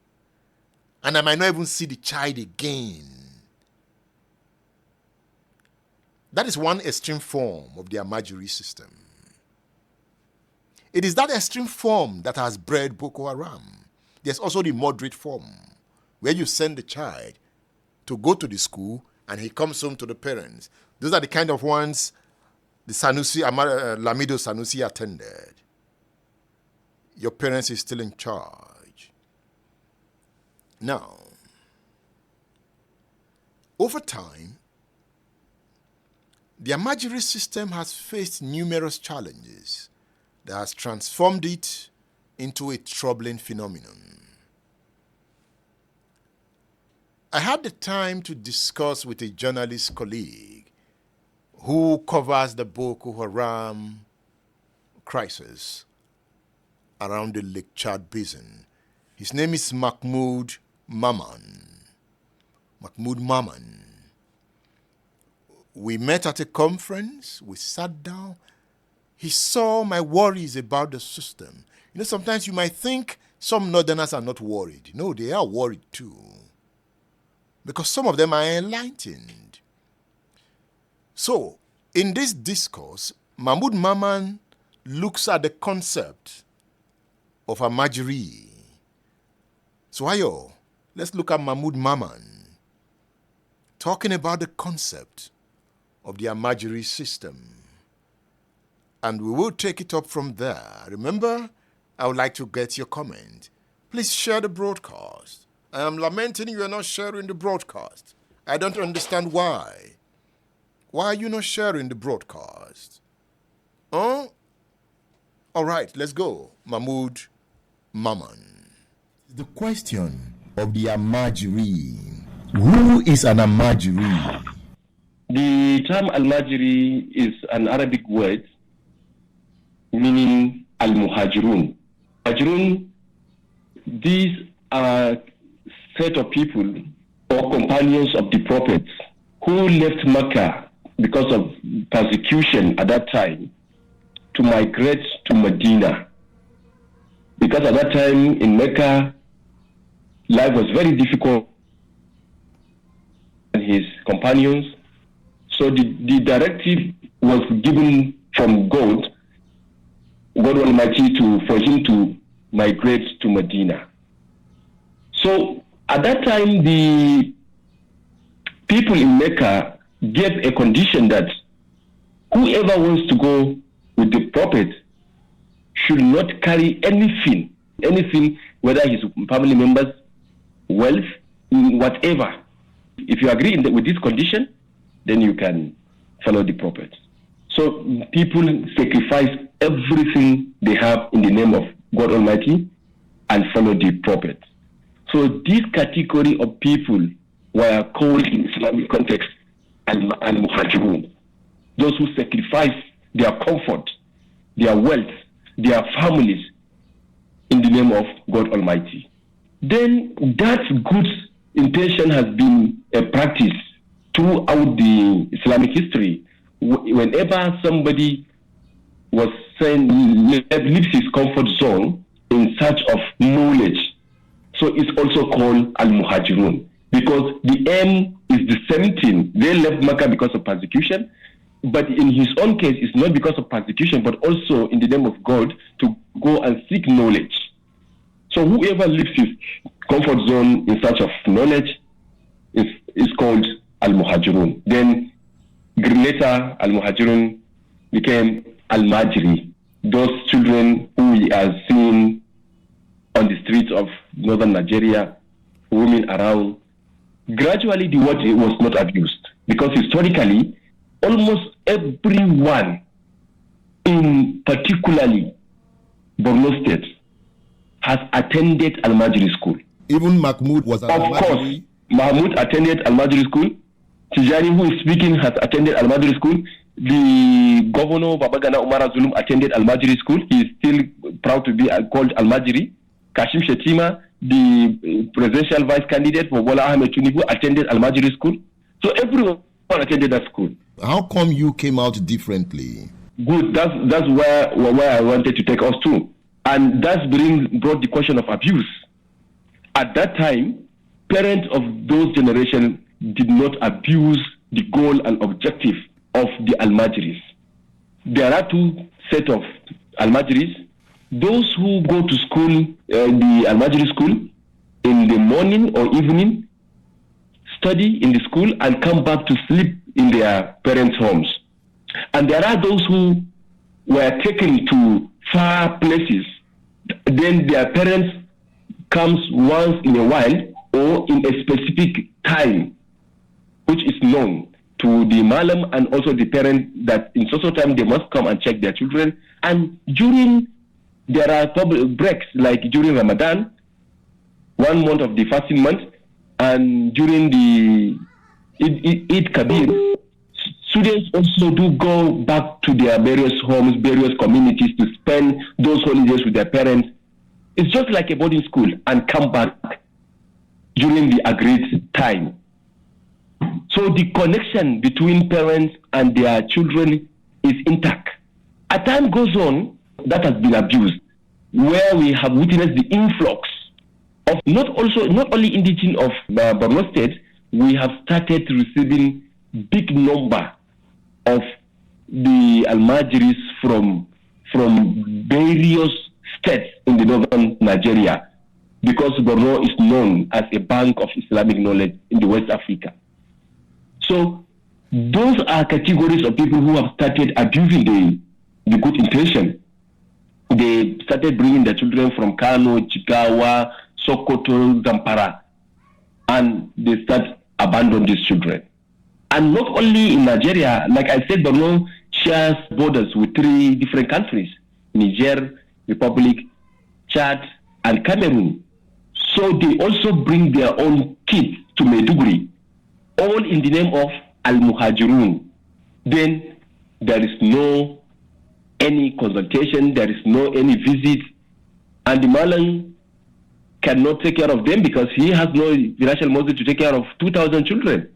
And I might not even see the child again. That is one extreme form of the Almajiri system. It is that extreme form that has bred Boko Haram. There's also the moderate form, where you send the child to go to the school and he comes home to the parents. Those are the kind of ones the Lamido Sanusi attended. Your parents is still in charge. Now, over time, the Almajiri system has faced numerous challenges that has transformed it into a troubling phenomenon. I had the time to discuss with a journalist colleague who covers the Boko Haram crisis around the Lake Chad Basin. His name is Mahmoud Maman. Mahmoud Maman. We met at a conference. We sat down. He saw my worries about the system. You know, sometimes you might think some Northerners are not worried. No, they are worried too, because some of them are enlightened. So, in this discourse, Mahmoud Maman looks at the concept of Almajiri. So, Ayo, let's look at Mahmoud Maman talking about the concept of the Almajiri system. And we will take it up from there. Remember, I would like to get your comment. Please share the broadcast. I am lamenting you are not sharing the broadcast. I don't understand why. Why are you not sharing the broadcast? Huh? All right, let's go. Mahmoud Maman.
The question of the Almajiri. Who is an Almajiri?
The term Almajiri is an Arabic word meaning Al-Muhajirun. Muhajirun, these are set of people or companions of the prophets who left Mecca because of persecution at that time to migrate to Medina. Because at that time in Mecca, life was very difficult and his companions. So the directive was given from God Almighty, for him to migrate to Medina. So at that time, the people in Mecca gave a condition that whoever wants to go with the prophet should not carry anything, whether his family members, wealth, whatever. If you agree with this condition, then you can follow the prophet. So people sacrifice everything they have in the name of God Almighty and follow the prophet. So this category of people were called in Islamic context al-Muhajirun. Those who sacrifice their comfort, their wealth, their families in the name of God Almighty. Then that good intention has been a practice throughout the Islamic history. Whenever somebody was saying leaves his comfort zone in search of knowledge, so it's also called al-Muhajirun, because the aim is the same thing. They left Mecca because of persecution, but in his own case, it's not because of persecution, but also in the name of God to go and seek knowledge. So whoever leaves his comfort zone in search of knowledge is called al-Muhajirun. Then later, al-Muhajirun became Almajiri, those children who we are seeing on the streets of northern Nigeria, roaming around. Gradually, the word was not abused because historically, almost everyone in particularly Borno State has attended Almajiri school.
Even Mahmoud was an
Of
Almajiri.
course, Mahmoud attended Almajiri school. Tijani, who is speaking, has attended Almajiri school. The governor, Babagana Umar Zulum, attended Almajiri school. He is still proud to be called Almajiri. Kashim Shetima, the presidential vice candidate for Bola Ahmed Tinubu, attended Almajiri school. So everyone attended that school.
How come you came out differently?
Good. That's where I wanted to take us to. And that brought the question of abuse. At that time, parents of those generations did not abuse the goal and objective of the Almajiris. There are two sets of Almajiris. Those who go to school, the Almajiri school, in the morning or evening, study in the school and come back to sleep in their parents' homes. And there are those who were taken to far places. Then their parents comes once in a while or in a specific time, which is known to the Malam and also the parent that in social time they must come and check their children. And there are public breaks, like during Ramadan, 1 month of the fasting month, and during the Eid Kabir, students also do go back to their various homes, various communities to spend those holidays with their parents. It's just like a boarding school and come back during the agreed time. So the connection between parents and their children is intact. As time goes on, that has been abused, where we have witnessed the influx of not only indigenous of Borno State, we have started receiving big number of the Almajiris from various states in the northern Nigeria, because Borno is known as a bank of Islamic knowledge in the West Africa. So those are categories of people who have started abusing the good intention. They started bringing their children from Kano, Jigawa, Sokoto, Zamfara, and they start abandoning these children. And not only in Nigeria, like I said, Borno shares borders with 3 different countries: Niger, Republic, Chad, and Cameroon. So they also bring their own kids to Maiduguri, all in the name of Almajiri. Then there is no any consultation, there is no any visit, and the Malan cannot take care of them because he has no financial muscle to take care of 2,000 children.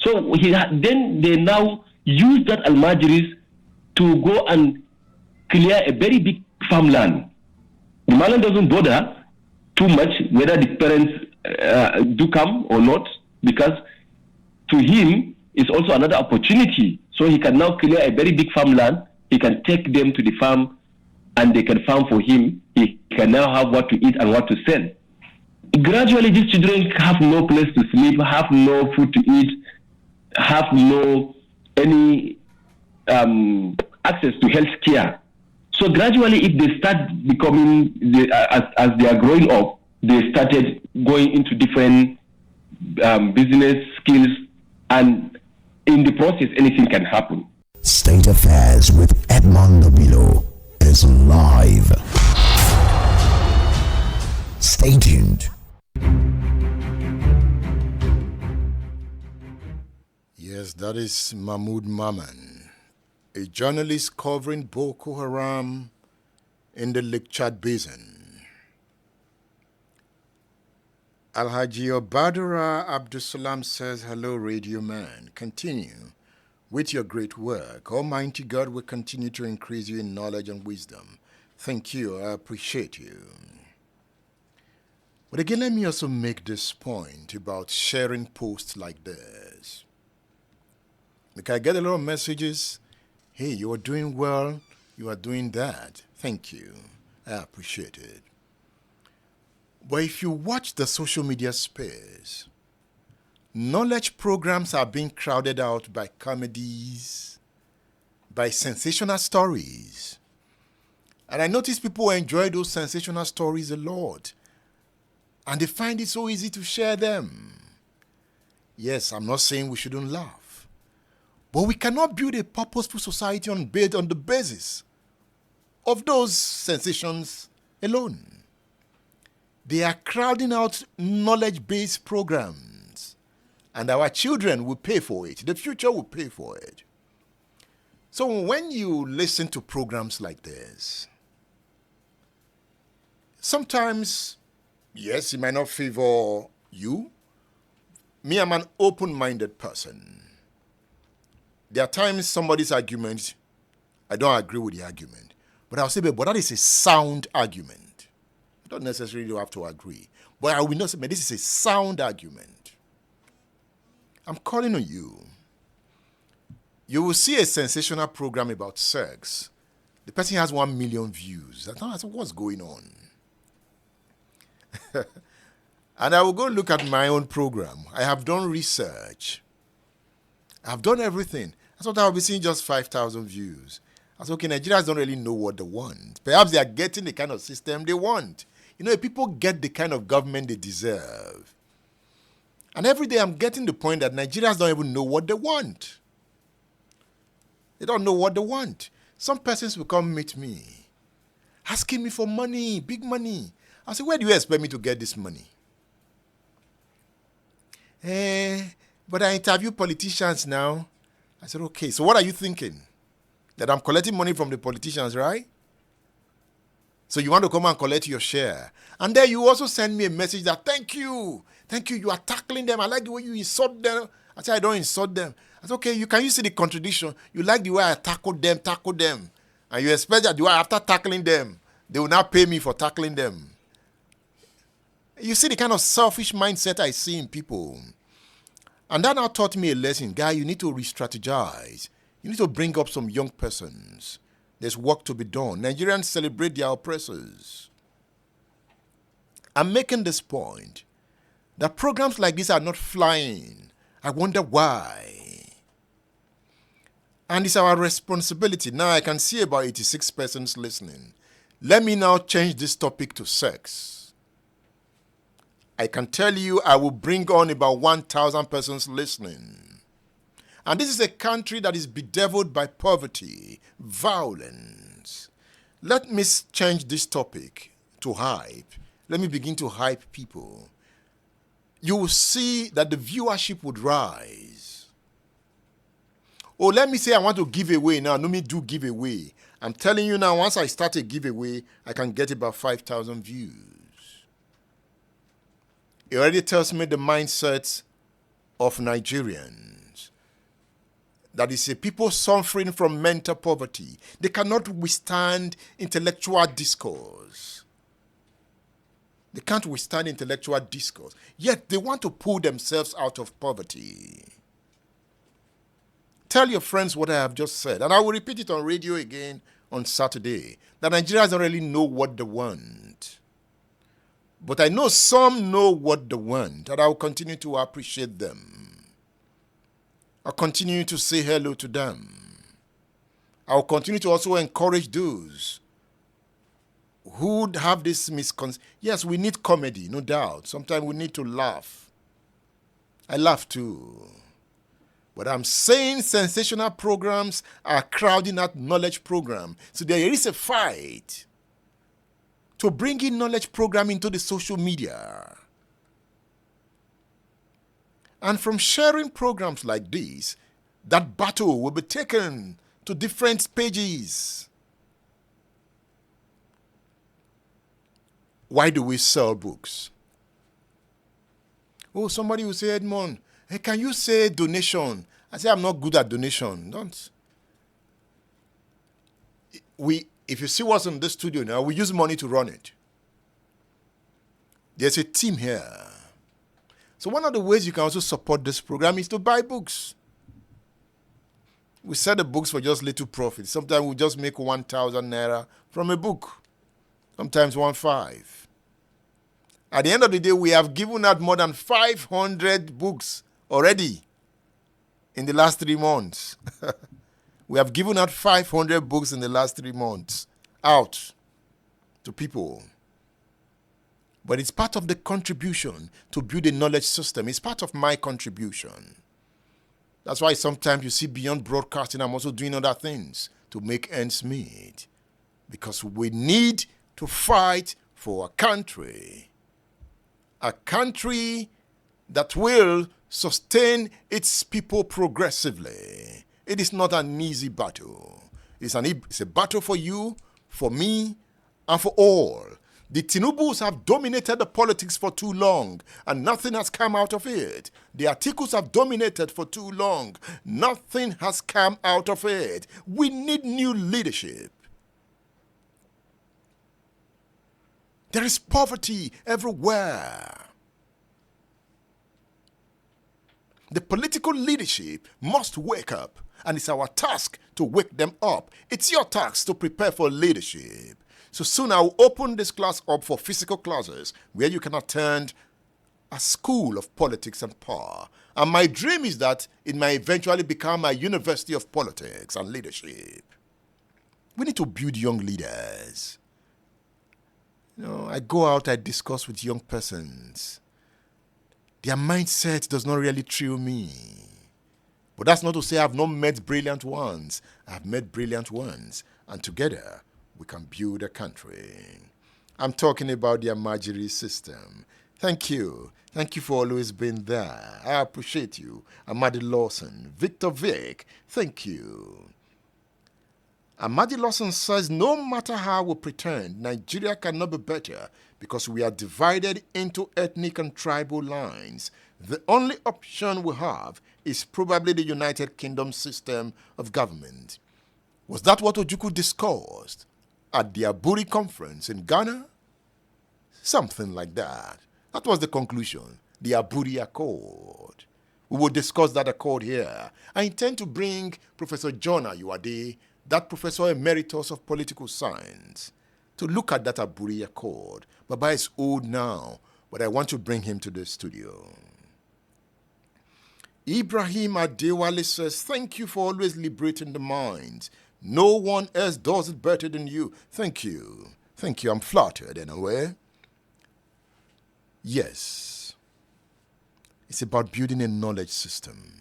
So then they now use that Almajiris to go and clear a very big farmland. The Malan doesn't bother too much whether the parents do come or not, because to him it's also another opportunity. So he can now clear a very big farmland. He can take them to the farm and they can farm for him. He can now have what to eat and what to sell. Gradually, these children have no place to sleep, have no food to eat, have no any access to health care. So gradually, if they start becoming, as they are growing up, they started going into different business skills, and in the process, anything can happen.
State Affairs with Edmond Nobilo is live. Stay tuned.
Yes, that is Mahmoud Maman, a journalist covering Boko Haram in the Lake Chad Basin. Alhaji Obadura Abdusalam says, hello, Radio Man. Continue with your great work. Almighty God will continue to increase you in knowledge and wisdom. Thank you. I appreciate you. But again, let me also make this point about sharing posts like this. Because I get a lot of messages. Hey, you are doing well. You are doing that. Thank you. I appreciate it. But if you watch the social media space, knowledge programs are being crowded out by comedies, by sensational stories. And I notice people enjoy those sensational stories a lot. And they find it so easy to share them. Yes, I'm not saying we shouldn't laugh. But we cannot build a purposeful society on the basis of those sensations alone. They are crowding out knowledge-based programs. And our children will pay for it. The future will pay for it. So when you listen to programs like this, sometimes, yes, it might not favor you. Me, I'm an open-minded person. There are times somebody's argument, I don't agree with the argument. But I'll say, but that is a sound argument. You don't necessarily have to agree. But I will not say, but this is a sound argument. I'm calling on you. You will see a sensational program about sex. The person has 1 million views. I said, what's going on? And I will go look at my own program. I have done research. I've done everything. I thought I would be seeing just 5,000 views. I said, okay, Nigerians don't really know what they want. Perhaps they are getting the kind of system they want. You know, if people get the kind of government they deserve. And every day I'm getting the point that Nigerians don't even know what they want. They don't know what they want. Some persons will come meet me, asking me for money, big money. I say, where do you expect me to get this money? But I interview politicians now. I said, okay, so what are you thinking? That I'm collecting money from the politicians, right? So you want to come and collect your share. And then you also send me a message that, thank you, you are tackling them. I like the way you insult them. I said, I don't insult them. I said, okay, can you see the contradiction? You like the way I tackle them. And you expect that after tackling them, they will not pay me for tackling them. You see the kind of selfish mindset I see in people. And that now taught me a lesson. Guy, you need to re-strategize. You need to bring up some young persons. There's work to be done. Nigerians celebrate their oppressors. I'm making this point that programs like this are not flying. I wonder why. And it's our responsibility. Now I can see about 86 persons listening. Let me now change this topic to sex. I can tell you I will bring on about 1,000 persons listening. And this is a country that is bedeviled by poverty, violence. Let me change this topic to hype. Let me begin to hype people. You will see that the viewership would rise. Oh, let me say I want to give away now. Let me do giveaway. I'm telling you now, once I start a giveaway, I can get about 5,000 views. It already tells me the mindset of Nigerians. That is a people suffering from mental poverty. They cannot withstand intellectual discourse. They can't withstand intellectual discourse. Yet they want to pull themselves out of poverty. Tell your friends what I have just said. And I will repeat it on radio again on Saturday. That Nigerians don't really know what they want. But I know some know what they want. And I will continue to appreciate them. I'll continue to say hello to them. I'll continue to also encourage those who have this misconception. Yes, we need comedy, no doubt. Sometimes we need to laugh. I laugh too. But I'm saying sensational programs are crowding out knowledge program. So there is a fight to bring in knowledge program into the social media. And from sharing programs like this, that battle will be taken to different pages. Why do we sell books? Oh, somebody will say, Edmond, hey, can you say donation? I say, I'm not good at donation. Don't. If you see what's in this studio now, we use money to run it. There's a team here. So one of the ways you can also support this program is to buy books. We sell the books for just little profit. Sometimes we just make 1,000 naira from a book. Sometimes 1,500. At the end of the day, we have given out more than 500 books already in the last 3 months. We have given out 500 books in the last 3 months out to people. But it's part of the contribution to build a knowledge system. It's part of my contribution. That's why sometimes you see beyond broadcasting, I'm also doing other things to make ends meet. Because we need to fight for a country that will sustain its people progressively. It is not an easy battle. It's a battle for you, for me, and for all. The Tinubus have dominated the politics for too long, and nothing has come out of it. The Atikus have dominated for too long. Nothing has come out of it. We need new leadership. There is poverty everywhere. The political leadership must wake up, and it's our task to wake them up. It's your task to prepare for leadership. So soon I will open this class up for physical classes where you can attend a school of politics and power. And my dream is that it might eventually become a university of politics and leadership. We need to build young leaders. I go out, I discuss with young persons. Their mindset does not really thrill me. But that's not to say I've not met brilliant ones. I've met brilliant ones. And together, we can build a country. I'm talking about the Almajiri system. Thank you. Thank you for always being there. I appreciate you. Amadi Lawson. Victor Vic, thank you. Amadi Lawson says, no matter how we pretend, Nigeria cannot be better because we are divided into ethnic and tribal lines. The only option we have is probably the United Kingdom system of government. Was that what Ojukwu discussed at the Aburi conference in Ghana? Something like that. That was the conclusion, the Aburi Accord. We will discuss that accord here. I intend to bring Professor John Ayuade, that Professor Emeritus of Political Science, to look at that Aburi Accord. Baba is old now, but I want to bring him to the studio. Ibrahim Adewale says, thank you for always liberating the mind. No one else does it better than you. Thank you. Thank you. I'm flattered in a way. Yes. It's about building a knowledge system.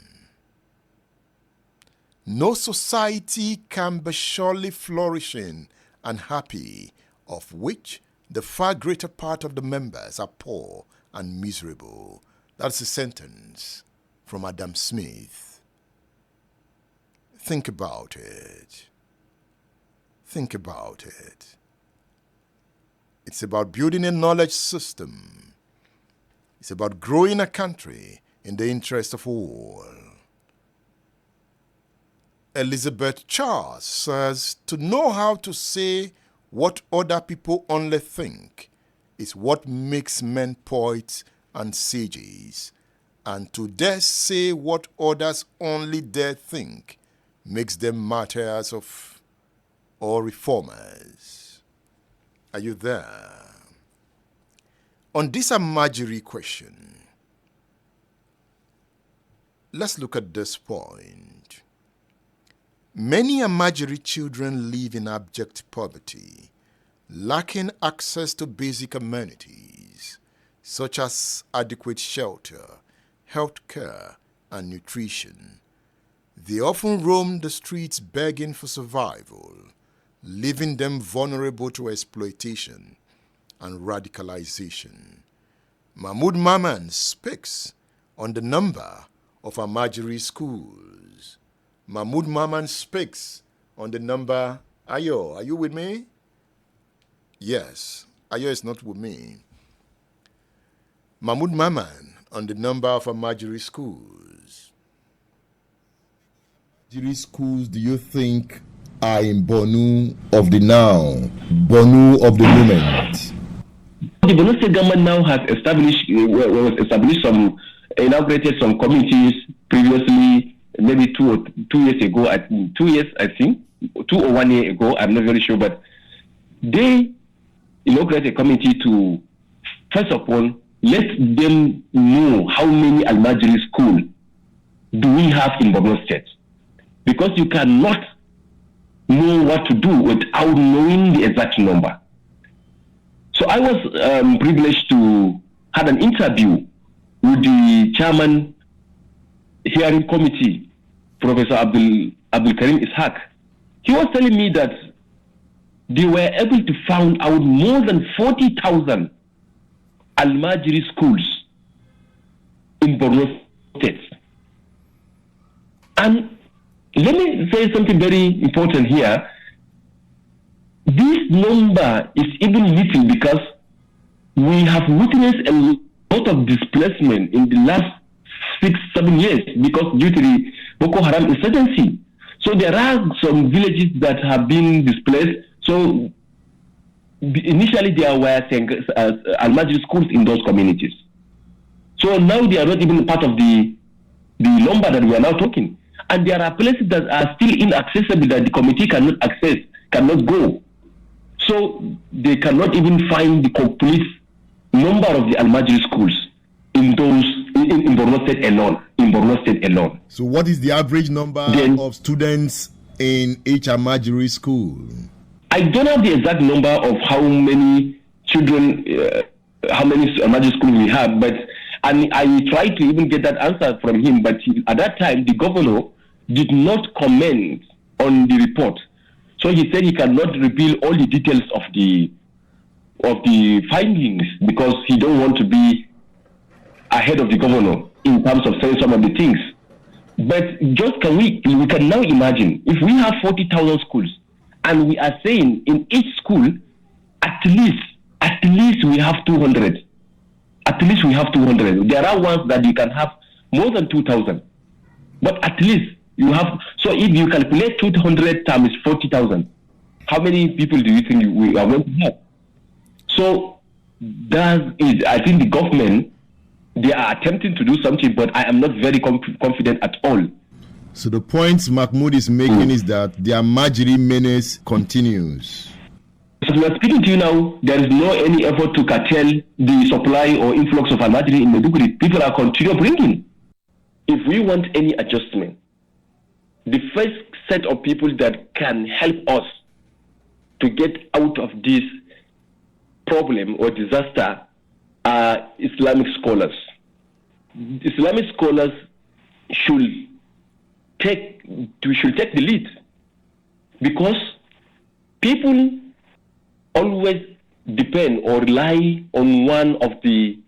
no society can be surely flourishing and happy, of which the far greater part of the members are poor and miserable. That's a sentence from Adam Smith. Think about it. Think about it. It's about building a knowledge system. It's about growing a country in the interest of all. Elizabeth Charles says, to know how to say what other people only think is what makes men poets and sages, and to dare say what others only dare think makes them martyrs of or reformers. Are you there? On this Almajiri question, let's look at this point. Many Almajiri children live in abject poverty, lacking access to basic amenities such as adequate shelter, health care, and nutrition. They often roam the streets begging for survival, leaving them vulnerable to exploitation and radicalization. Mahmoud Maman speaks on the number of Almajiri schools. Mahmoud Maman speaks on the number. Ayo, are you with me? Yes, Ayo is not with me. Mahmoud Maman on the number of Almajiri schools. Almajiri schools, do you think are in Borno of the now, Borno of the moment?
The Borno State government now has inaugurated some committees previously, maybe 2 years ago, 2 years, I think, 2 or 1 year ago, I'm not very sure, but they inaugurated a committee to, first of all, let them know how many Almajiri schools do we have in Borno State. Because you cannot know what to do without knowing the exact number. So I was privileged to have an interview with the chairman hearing committee, Professor Abdul Karim Ishaq. He was telling me that they were able to find out more than 40,000 Almajiri schools in Borno State. And let me say something very important here. This number is even little because we have witnessed a lot of displacement in the last 6-7 years because due to the Boko Haram insurgency. So there are some villages that have been displaced. So initially there were Almajiri schools in those communities. So now they are not even part of the number that we are now talking. And there are places that are still inaccessible that the committee cannot access, cannot go. So they cannot even find the complete number of the Almajiri schools in those in Borno State alone. In Borno State alone.
So what is the average number of students in each Almajiri school?
I don't have the exact number of how many children, how many Almajiri schools we have, but I tried to even get that answer from him. But at that time, the governor did not comment on the report. So he said he cannot reveal all the details of the findings because he don't want to be ahead of the governor in terms of saying some of the things. But just we can now imagine if we have 40,000 schools and we are saying in each school at least we have 200. At least we have 200. There are ones that you can have more than 2,000. But at least you have, so if you calculate 200 times 40,000, how many people do you think we are going to have? So that is, I think the government, they are attempting to do something, but I am not very confident at all.
So the point Mahmoud is making is that the Almajiri menace continues.
So we are speaking to you now, there is no any effort to curtail the supply or influx of Almajiri in Maiduguri. People are continuing bringing. If we want any adjustment, the first set of people that can help us to get out of this problem or disaster are Islamic scholars. Islamic scholars should take the lead, because people always depend or rely on one of the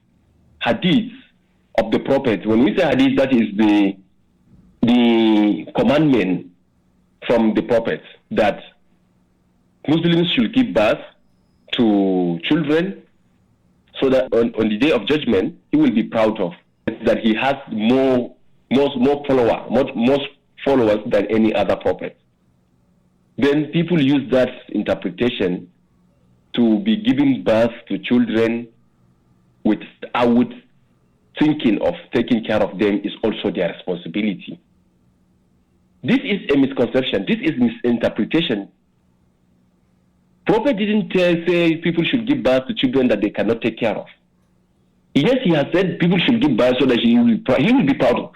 hadiths of the Prophet. When we say hadith, that is the commandment from the Prophet that Muslims should give birth to children so that on the day of judgment he will be proud of that he has more followers than any other prophet. Then people use that interpretation to be giving birth to children without thinking of taking care of them is also their responsibility. This is a misconception. This is misinterpretation. Prophet didn't say people should give birth to children that they cannot take care of. Yes, he has said people should give birth so that he will be proud of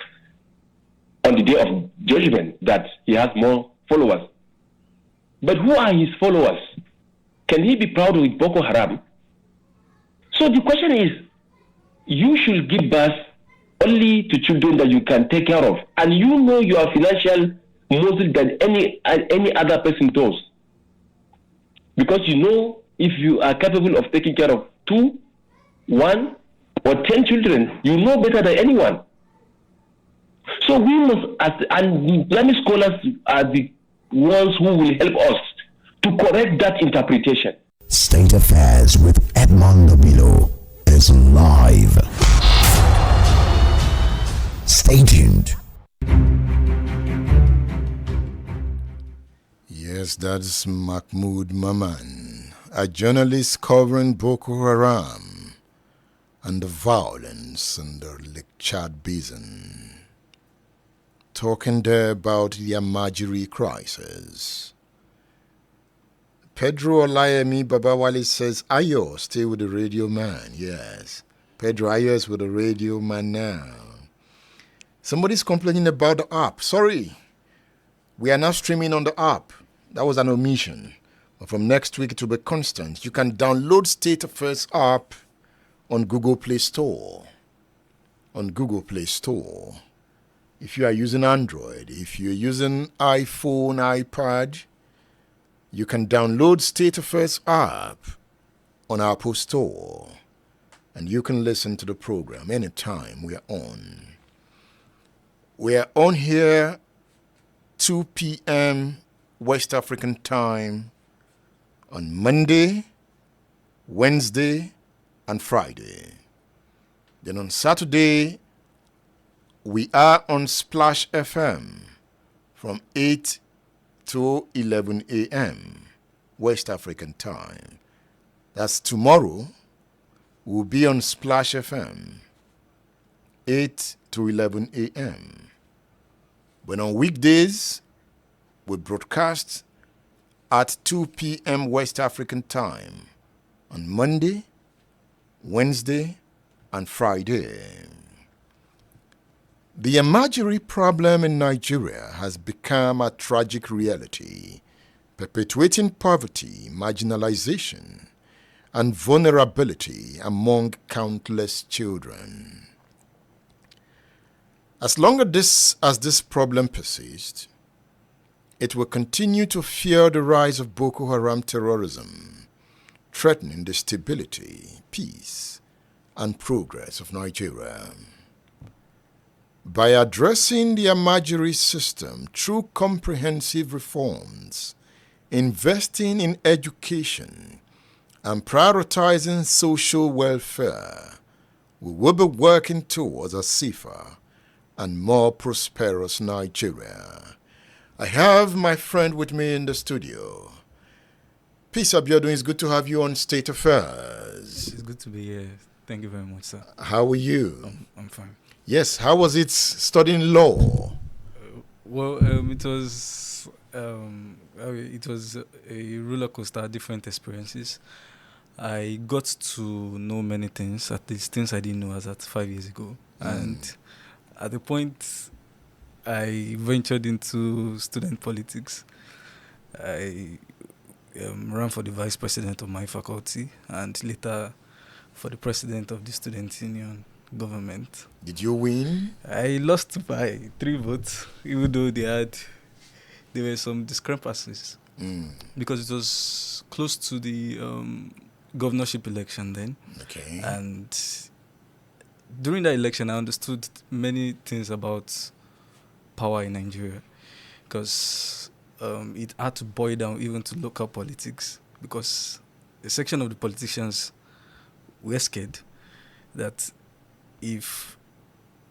on the day of judgment that he has more followers. But who are his followers? Can he be proud with Boko Haram? So the question is, you should give birth only to children that you can take care of, and you know you are financial muscle than any other person does. Because you know if you are capable of taking care of 2, 1, or 10 children, you know better than anyone. So we must, and Islamic scholars are the ones who will help us to correct that interpretation.
State Affairs with Edmond Nobilo is live. Stay tuned.
Yes, that's Mahmoud Maman, a journalist covering Boko Haram and the violence in the Lake Chad Basin, talking there about the Almajiri crisis. Pedro Olayemi Babawale says, Ayo, stay with the radio man. Yes, Pedro Ayo is with the radio man now. Somebody's complaining about the app. Sorry, we are now streaming on the app. That was an omission. But from next week, it will be constant. You can download State Affairs app on Google Play Store. On Google Play Store. If you are using Android, if you're using iPhone, iPad, you can download State Affairs app on Apple Store. And you can listen to the program anytime we are on. We are on here 2 p.m. West African time on Monday, Wednesday, and Friday. Then on Saturday, we are on Splash FM from 8 to 11 a.m. West African time. That's tomorrow. We'll be on Splash FM 8 to 11 a.m. But on weekdays, we broadcast at 2 p.m. West African time on Monday, Wednesday, and Friday. The Almajiri problem in Nigeria has become a tragic reality, perpetuating poverty, marginalization, and vulnerability among countless children. As long as this problem persists, it will continue to fear the rise of Boko Haram terrorism, threatening the stability, peace, and progress of Nigeria. By addressing the Almajiri system through comprehensive reforms, investing in education, and prioritizing social welfare, we will be working towards a safer and more prosperous Nigeria. I have my friend with me in the studio. Peace, Abiodun. It's good to have you on State Affairs.
It's good to be here. Thank you very much, sir.
How are you?
I'm fine.
Yes, how was it studying law?
It was a roller coaster, different experiences. I got to know many things, at least things I didn't know as at 5 years ago. And at the point I ventured into student politics, I ran for the vice president of my faculty and later for the president of the student union government.
Did you win?
I lost by 3 votes, even though there were some discrepancies because it was close to the governorship election then.
Okay.
And during that election, I understood many things about power in Nigeria, because it had to boil down even to local politics, because a section of the politicians were scared that if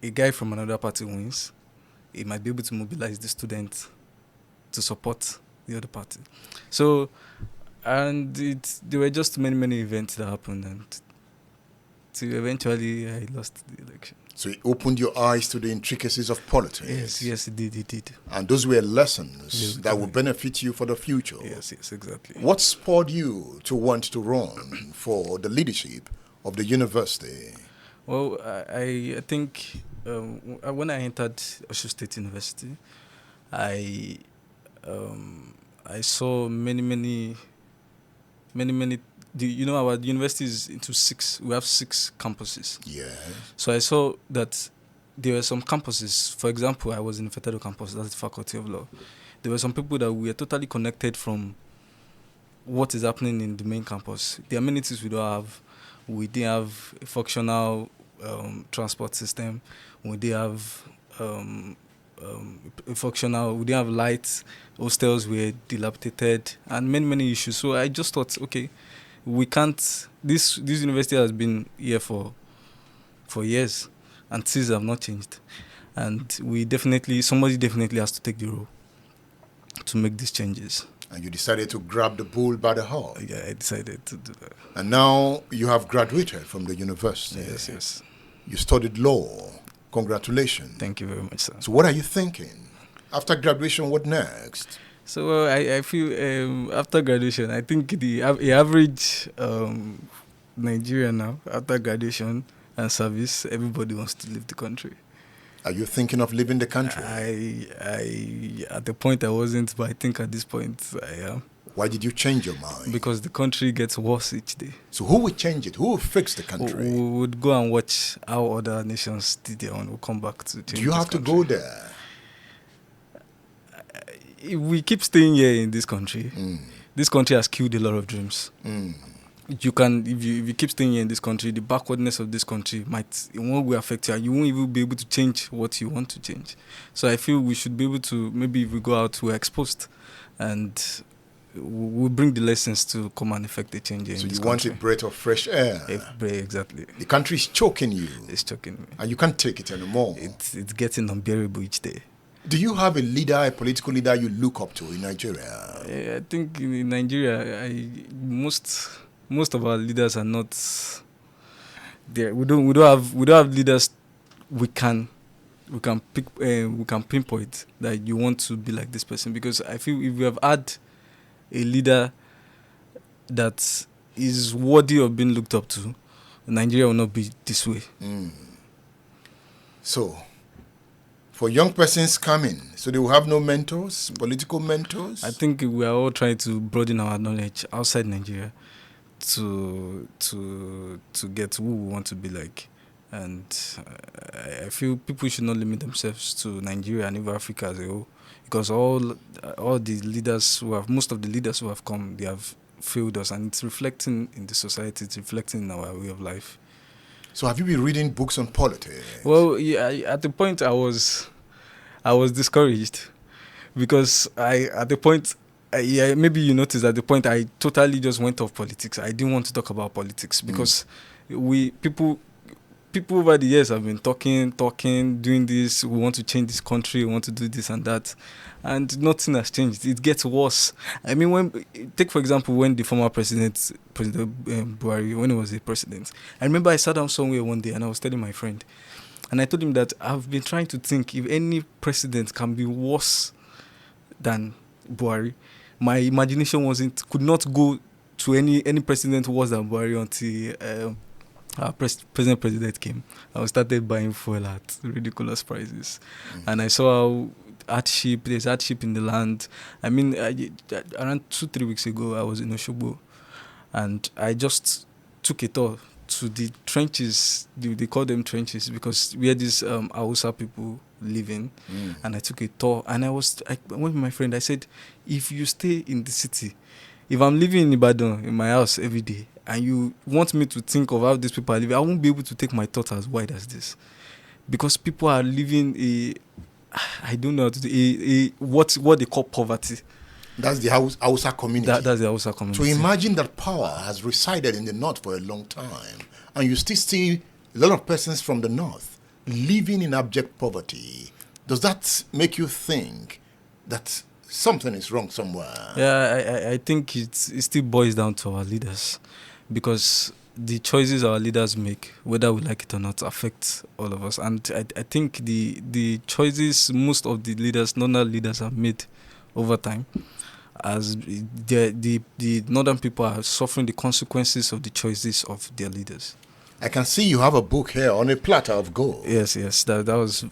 a guy from another party wins, he might be able to mobilize the students to support the other party. So, and there were just many events that happened, and eventually I lost the election.
So it opened your eyes to the intricacies of politics.
Yes, it did.
And those were lessons that will benefit you for the future.
Yes, exactly.
What spurred you to want to run for the leadership of the university?
Well, I think when I entered Osho State University, I saw many. Our university is into 6. We have 6 campuses.
Yes.
So I saw that there were some campuses. For example, I was in the Federal campus, that's the Faculty of Law. There were some people that were totally connected from what is happening in the main campus. The amenities we don't have. We didn't have a functional transport system. We didn't have we didn't have lights. Hostels were dilapidated, and many issues. So I just thought, okay, we can't. This university has been here for years, and things have not changed. And somebody definitely has to take the role to make these changes.
And you decided to grab the bull by the horn.
Yeah, I decided to do that.
And now you have graduated from the university.
Yes.
You studied law. Congratulations.
Thank you very much, sir.
So what are you thinking? After graduation, what next?
So I feel after graduation, I think the average Nigerian now, after graduation and service, everybody wants to leave the country.
Are you thinking of leaving the country?
I at the point I wasn't, but I think at this point I am.
Why did you change your mind?
Because the country gets worse each day.
So who will change it? Who will fix the country?
We would go and watch how other nations did their own. We'll come back to change.
Do you have to go there?
If we keep staying here in this country, this country has killed a lot of dreams. You can, if you keep staying here in this country, the backwardness of this country might in one way affect you. You won't even be able to change what you want to change. So I feel we should be able to, maybe if we go out, we're exposed, and we'll bring the lessons to come and affect the change in this country.
So you want a breath of fresh air.
Exactly.
The country is choking you.
It's choking me.
And you can't take it anymore.
It's getting unbearable each day.
Do you have a leader, a political leader you look up to in Nigeria?
I think in Nigeria, most of our leaders are not there. We don't have leaders we can pinpoint that you want to be like this person, because I feel if we have had a leader that is worthy of being looked up to, Nigeria will not be this way.
So, for young persons coming, so they will have no mentors, political mentors?
I think we are all trying to broaden our knowledge outside Nigeria to get who we want to be like. And I feel people should not limit themselves to Nigeria and even Africa as a whole, because all the leaders most of the leaders who have come, they have failed us, and it's reflecting in the society, it's reflecting in our way of life.
So have you been reading books on politics?
Well, yeah, at the point I was discouraged, because maybe you noticed at the point I totally just went off politics. I didn't want to talk about politics, because people over the years have been talking, doing this. We want to change this country. We want to do this and that, and nothing has changed. It gets worse. I mean, take for example when the former President Buhari, when he was the president, I remember I sat down somewhere one day and I was telling my friend, and I told him that I've been trying to think if any president can be worse than Buhari. My imagination could not go to any president worse than Buhari until our president came. I started buying fuel at ridiculous prices. And I saw how there's hardship in the land. I mean, around 2-3 weeks ago, I was in Oshogbo, and I just took a tour to the trenches. They call them trenches because where these Hausa people living. And I took a tour, and I went with my friend. I said, if you stay in the city, if I'm living in Ibadan in my house every day, and you want me to think of how these people are living, I won't be able to take my thoughts as wide as this, because people are living I don't know how to do what they call poverty.
That's the Hausa community.
That's the Hausa community.
So imagine that power has resided in the north for a long time, and you still see a lot of persons from the north living in abject poverty. Does that make you think that something is wrong somewhere?
Yeah, I think it still boils down to our leaders, because the choices our leaders make, whether we like it or not, affect all of us. And I think the choices most of the leaders, northern leaders, have made over time, as the northern people are suffering the consequences of the choices of their leaders.
I can see you have a book here on a platter of gold.
Yes. That was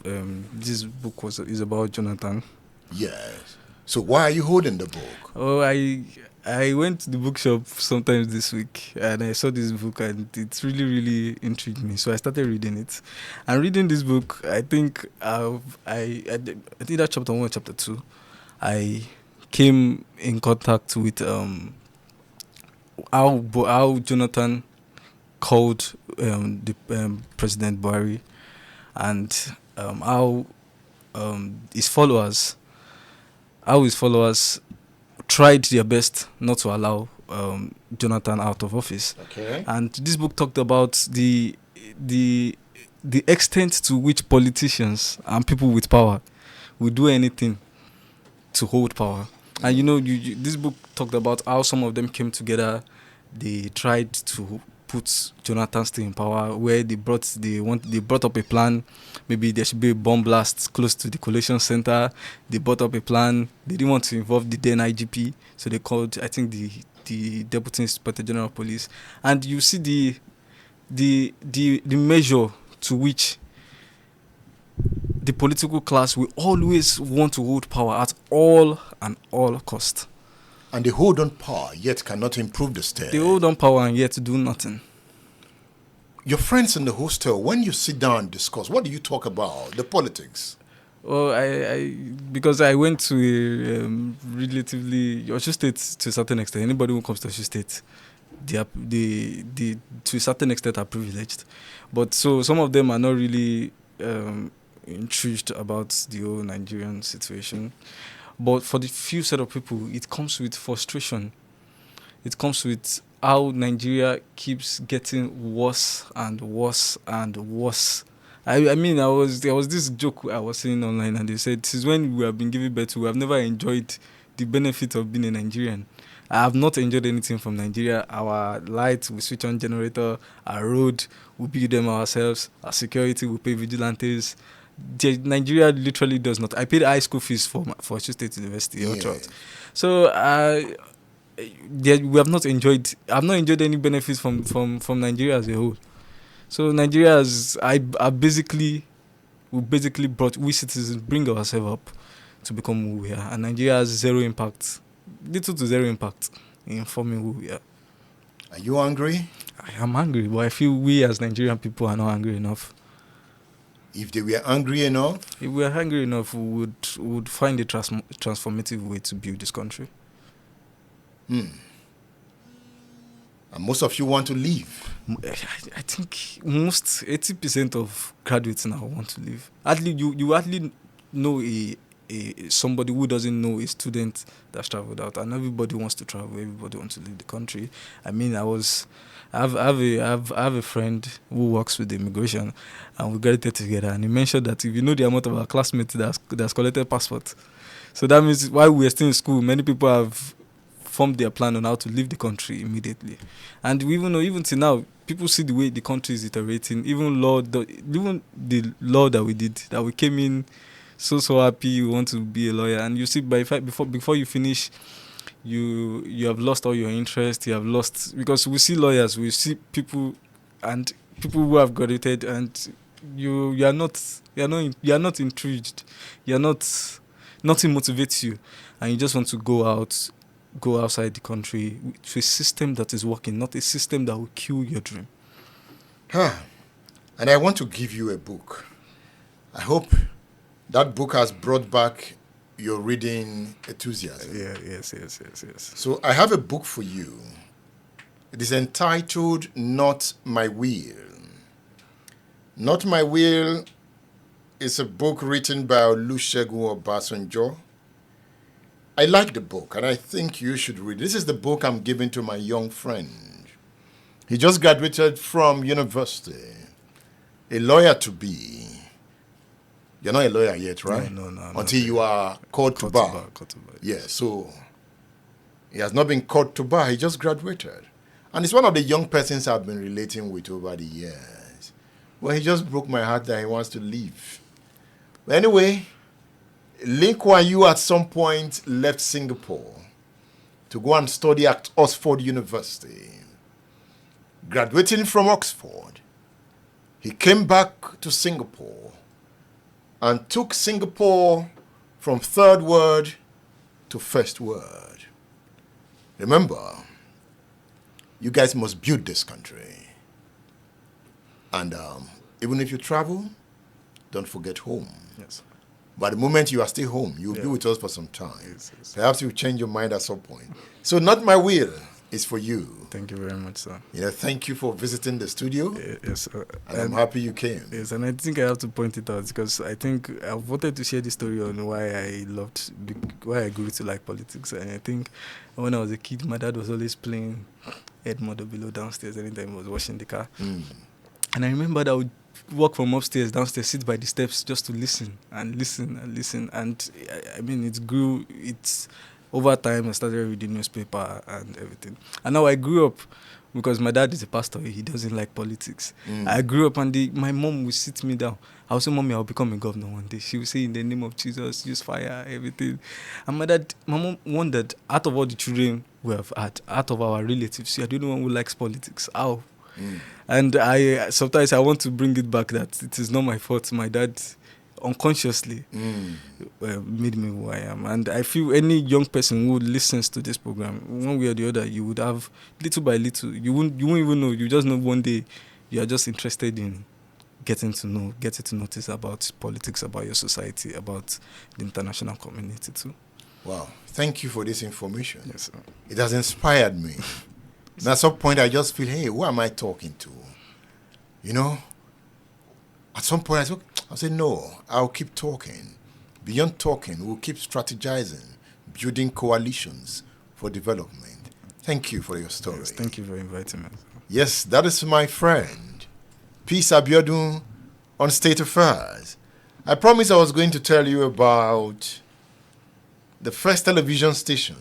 this book is about Jonathan.
Yes. So why are you holding the book?
Oh, I went to the bookshop sometimes this week, and I saw this book, and it really, really intrigued me. So I started reading it. And reading this book, I think I did that chapter 1 and chapter 2. I came in contact with how Jonathan called the President Buhari, and how his followers tried their best not to allow Jonathan out of office.
Okay.
And this book talked about the extent to which politicians and people with power will do anything to hold power. And this book talked about how some of them came together. They tried to put Jonathan still in power, where they brought up a plan. Maybe there should be a bomb blast close to the collation center. They brought up a plan. They didn't want to involve the then IGP, so they called, I think, the Deputy Inspector General of Police. And you see the measure to which the political class will always want to hold power at all cost.
And they hold on power, yet cannot improve the state.
They hold on power and yet do nothing.
Your friends in the hostel, when you sit down and discuss, what do you talk about? The politics?
Well, because I went to a relatively Osho State to a certain extent. Anybody who comes to Osho State, they to a certain extent are privileged. But so some of them are not really intrigued about the whole Nigerian situation. But for the few set of people, it comes with frustration. It comes with how Nigeria keeps getting worse and worse and worse. I mean, there was this joke I was seeing online, and they said, since when we have been given birth to, we have never enjoyed the benefit of being a Nigerian. I have not enjoyed anything from Nigeria. Our lights, we switch on generator. Our road, we build them ourselves. Our security, we pay vigilantes. Nigeria literally does not. I paid high school fees for Osho State University. Yeah. So we have not enjoyed. I've not enjoyed any benefits from Nigeria as a whole. So Nigeria we citizens bring ourselves up to become who we are, and Nigeria has little to zero impact in forming who we are.
Are you angry?
I am angry, but I feel we as Nigerian people are not angry enough.
If they were angry enough?
If we were angry enough, we would find a transformative way to build this country.
And most of you want to leave?
I think most 80% of graduates now want to leave. At least you hardly know somebody who doesn't know a student that's traveled out, and everybody wants to travel. Everybody wants to leave the country. I mean, I have a friend who works with the immigration, and we graduated together, and he mentioned that if you know the amount of our classmates that's collected passports, so that means while we are still in school, many people have formed their plan on how to leave the country immediately. And we even know, even till now, people see the way the country is iterating. Even the law that we did, that we came in so happy, you want to be a lawyer, and you see before you finish, you have lost all your interest. You have lost, because we see lawyers, we see people who have graduated, and you are not intrigued. Nothing motivates you, and you just want to go outside the country to a system that is working, not a system that will kill your dream.
And I want to give you a book. I hope that book has brought back your reading enthusiasm.
Yes.
So I have a book for you. It is entitled Not My Will. Not My Will is a book written by Olusegun Obasanjo. I like the book and I think you should read it. This is the book I'm giving to my young friend. He just graduated from university, a lawyer to be. You're not a lawyer yet, right?
No.
Until you are called to bar. Yeah, so he has not been called to bar. He just graduated. And it's one of the young persons I've been relating with over the years. Well, he just broke my heart that he wants to leave. But anyway, Lee Kuan Yew at some point left Singapore to go and study at Oxford University. Graduating from Oxford, he came back to Singapore and took Singapore from third world to first world. Remember, you guys must build this country. And even if you travel, don't forget home.
Yes.
But the moment you are still home, you'll be with us for some time.
Yes.
Perhaps you'll change your mind at some point. So Not My Will is for you.
Thank you very much, sir.
Thank you for visiting the studio.
Yes, sir.
And I'm happy you came.
Yes, and I think I have to point it out because I think I've wanted to share this story on why I grew to like politics. And I think when I was a kid, my dad was always playing Edmond Below downstairs anytime he was washing the car. And I remember that I would walk from upstairs, downstairs, sit by the steps just to listen. And I mean, it grew. Over time, I started reading newspaper and everything. And now I grew up because my dad is a pastor. He doesn't like politics. I grew up and my mom would sit me down. I would say, Mommy, I'll become a governor one day. She would say, in the name of Jesus, use fire, everything. And my mom wondered, out of all the children we have had, out of our relatives, you're the only one who likes politics. How? And sometimes I want to bring it back that it is not my fault. My dad unconsciously made me who I am. And I feel any young person who listens to this program, one way or the other, you would have, little by little, you won't even know. You just know one day you are just interested in getting to notice about politics, about your society, about the international community too.
Wow. Thank you for this information.
Yes, sir.
It has inspired me. And at some point I just feel, hey, who am I talking to? At some point I'll say, no, I'll keep talking. Beyond talking, we'll keep strategizing, building coalitions for development. Thank you for your story.
Yes, thank you for inviting me.
Yes, that is my friend, Peace Abiodun on State Affairs. I promised I was going to tell you about the first television station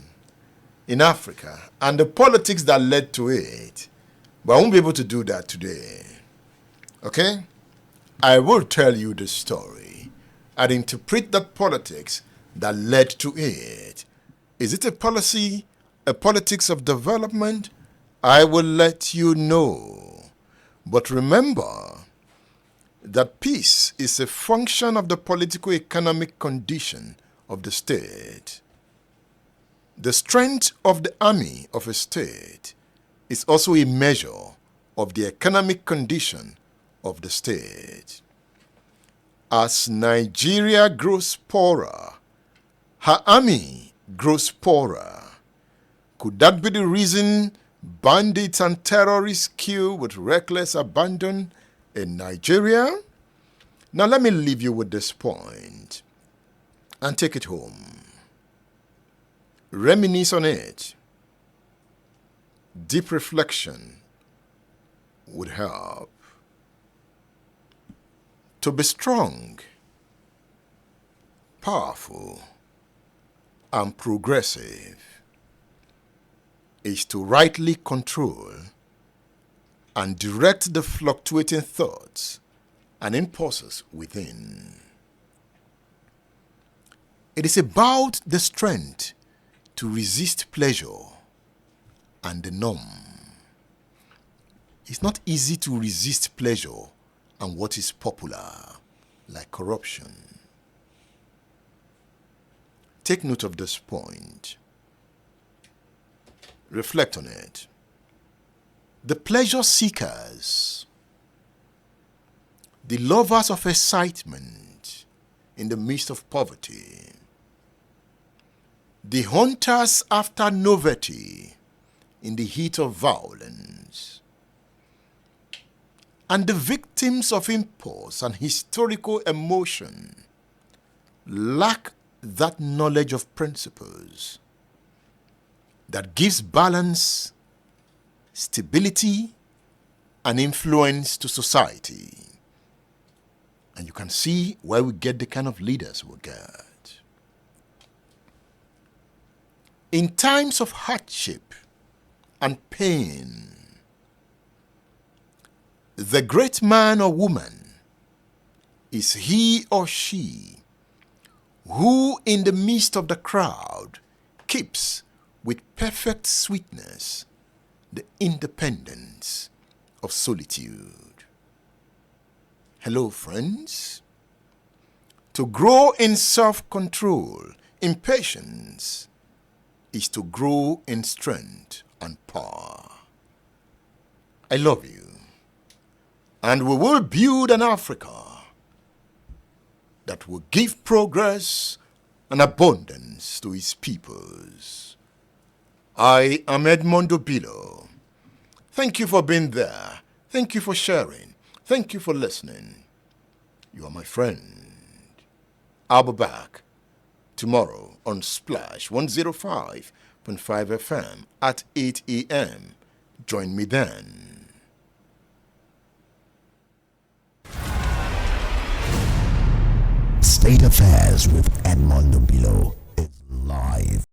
in Africa and the politics that led to it. But I won't be able to do that today. Okay? I will tell you the story and interpret that politics that led to it. Is it a politics of development? I will let you know. But remember that peace is a function of the political-economic condition of the state. The strength of the army of a state is also a measure of the economic condition of the state. As Nigeria grows poorer, her army grows poorer. Could that be the reason bandits and terrorists kill with reckless abandon in Nigeria? Now let me leave you with this point and take it home. Reminisce on it. Deep reflection would help. To be strong, powerful, and progressive is to rightly control and direct the fluctuating thoughts and impulses within. It is about the strength to resist pleasure and the norm. It's not easy to resist pleasure and what is popular, like corruption. Take note of this point. Reflect on it. The pleasure seekers the lovers of excitement in the midst of poverty, the hunters after novelty in the heat of violence, and the victims of impulse and historical emotion lack that knowledge of principles that gives balance, stability, and influence to society. And you can see where we get the kind of leaders we get. In times of hardship and pain, the great man or woman is he or she who in the midst of the crowd keeps with perfect sweetness the independence of solitude. Hello, friends. To grow in self-control, in patience, is to grow in strength and power. I love you. And we will build an Africa that will give progress and abundance to its peoples. I am Edmondo Bilo. Thank you for being there. Thank you for sharing. Thank you for listening. You are my friend. I'll be back tomorrow on Splash 105.5 FM at 8 a.m. Join me then.
State Affairs with Edmondo Bilo is live